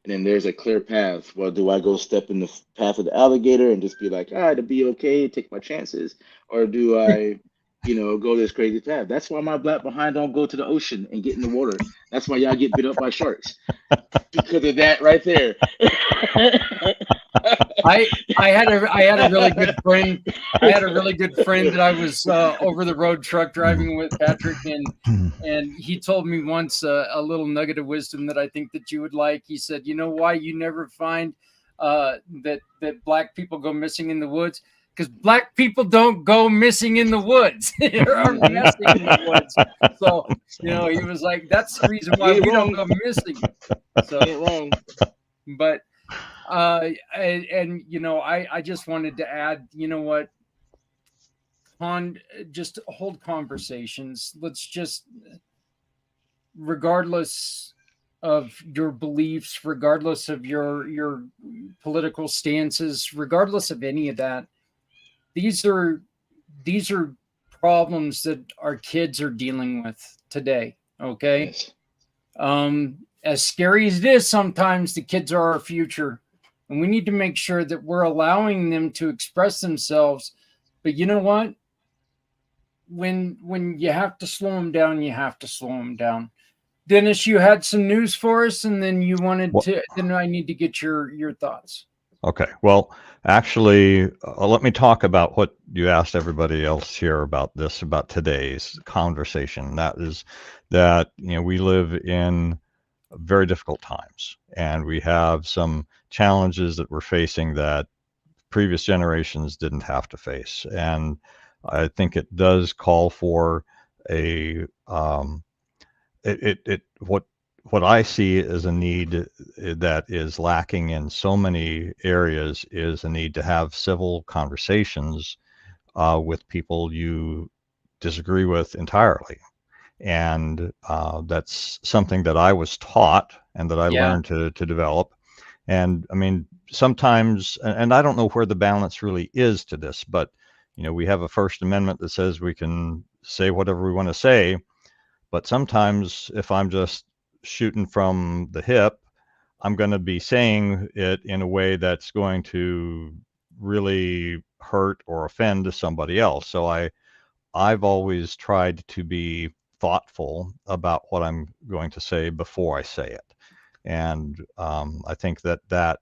and then there's a clear path. Well, do I go step in the path of the alligator and just be like, to be okay, take my chances? Or do I, go this crazy path? That's why my black behind don't go to the ocean and get in the water. That's why y'all get bit up by sharks. Because of that right there. I had a really good friend. I had a really good friend that I was over the road truck driving with, Patrick, and he told me once a little nugget of wisdom that I think that you would like. He said, "You know why you never find that black people go missing in the woods? Because black people don't go missing in the woods or messing in the woods." So he was like, "That's the reason why we don't go missing." So, but. I just wanted to add, just hold conversations. Let's just, regardless of your beliefs, regardless of your political stances, regardless of any of that, these are problems that our kids are dealing with today. Okay. Yes. As scary as it is, sometimes the kids are our future. And we need to make sure that we're allowing them to express themselves. But you know what? When you have to slow them down, you have to slow them down. Dennis, you had some news for us, and then you wanted to. Then I need to get your thoughts. Okay. Well, actually, let me talk about what you asked everybody else here about today's conversation. That is that we live in very difficult times, and we have some challenges that we're facing that previous generations didn't have to face. And I think it does call for what I see as a need that is lacking in so many areas is a need to have civil conversations with people you disagree with entirely. And that's something that I was taught and that I learned to develop. And I mean, sometimes, and I don't know where the balance really is to this, but we have a First Amendment that says we can say whatever we want to say, but sometimes if I'm just shooting from the hip, I'm going to be saying it in a way that's going to really hurt or offend somebody else. So I've always tried to be thoughtful about what I'm going to say before I say it. And I think that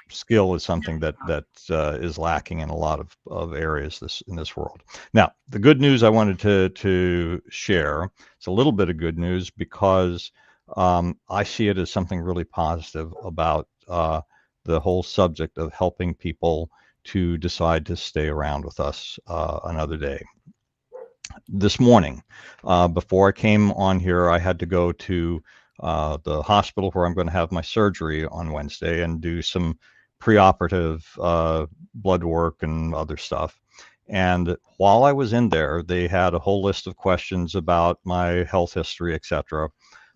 skill is something that is lacking in a lot of areas in this world. Now, the good news I wanted to share, it's a little bit of good news because I see it as something really positive about the whole subject of helping people to decide to stay around with us another day. This morning, before I came on here, I had to go to the hospital where I'm going to have my surgery on Wednesday and do some preoperative blood work and other stuff. And while I was in there, they had a whole list of questions about my health history, etc.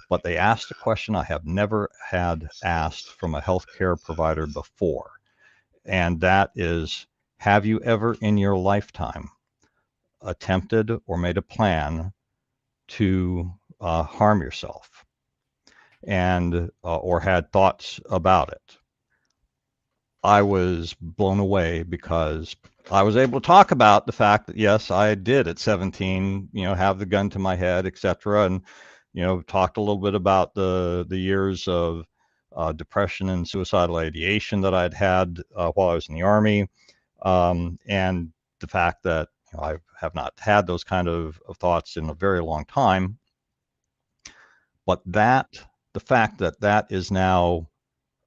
But they asked a question I have never had asked from a healthcare provider before. And that is, have you ever in your lifetime attempted or made a plan to harm yourself and or had thoughts about it? I was blown away because I was able to talk about the fact that yes, I did at 17, have the gun to my head, etc., and talked a little bit about the years of depression and suicidal ideation that I'd had while I was in the Army, and the fact that I have not had those kind of thoughts in a very long time. But the fact that is now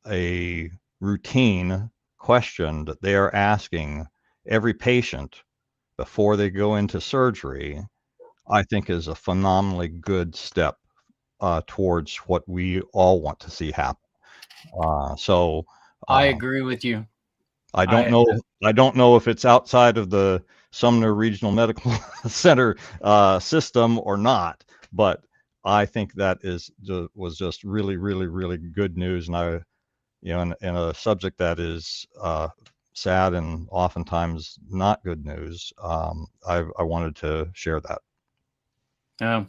a routine question that they are asking every patient before they go into surgery, I think is a phenomenally good step towards what we all want to see happen. So I agree with you. I don't know if it's outside of the Sumner Regional Medical Center system or not, but I think that was just really, really, really good news. And I, in a subject that is sad and oftentimes not good news, I wanted to share that.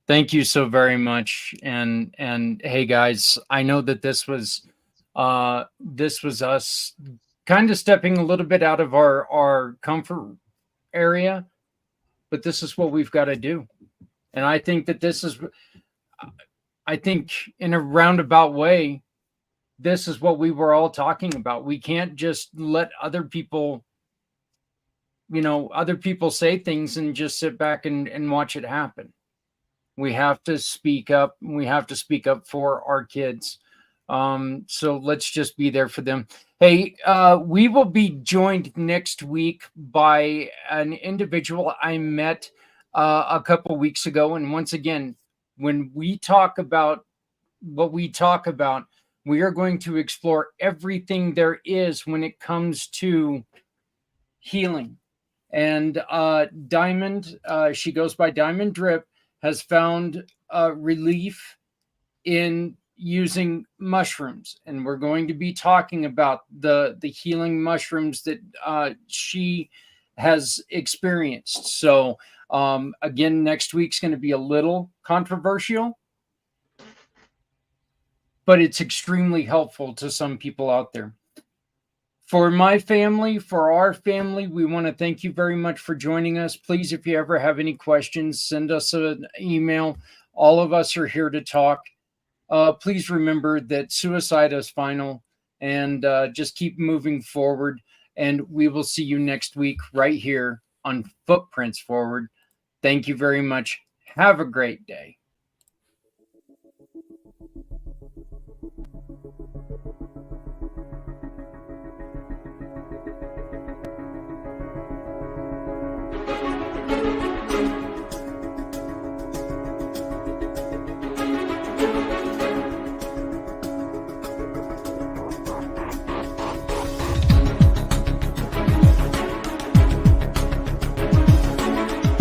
Thank you so very much. And hey guys, I know that this was us kind of stepping a little bit out of our comfort area, but this is what we've got to do. And I think that I think in a roundabout way, this is what we were all talking about. We can't just let other people say things and just sit back and watch it happen. We have to speak up. We have to speak up for our kids. So let's just be there for them. Hey, we will be joined next week by an individual I met a couple weeks ago. And once again, when we talk about what we talk about, we are going to explore everything there is when it comes to healing. And Diamond, she goes by Diamond Drip, has found relief in using mushrooms, and we're going to be talking about the healing mushrooms that she has experienced. So again, next week's going to be a little controversial, but it's extremely helpful to some people out there. For my family, for our family, we want to thank you very much for joining us. Please, if you ever have any questions, send us an email. All of us are here to talk. Please remember that suicide is final, and just keep moving forward. And we will see you next week right here on Footprints Forward. Thank you very much. Have a great day.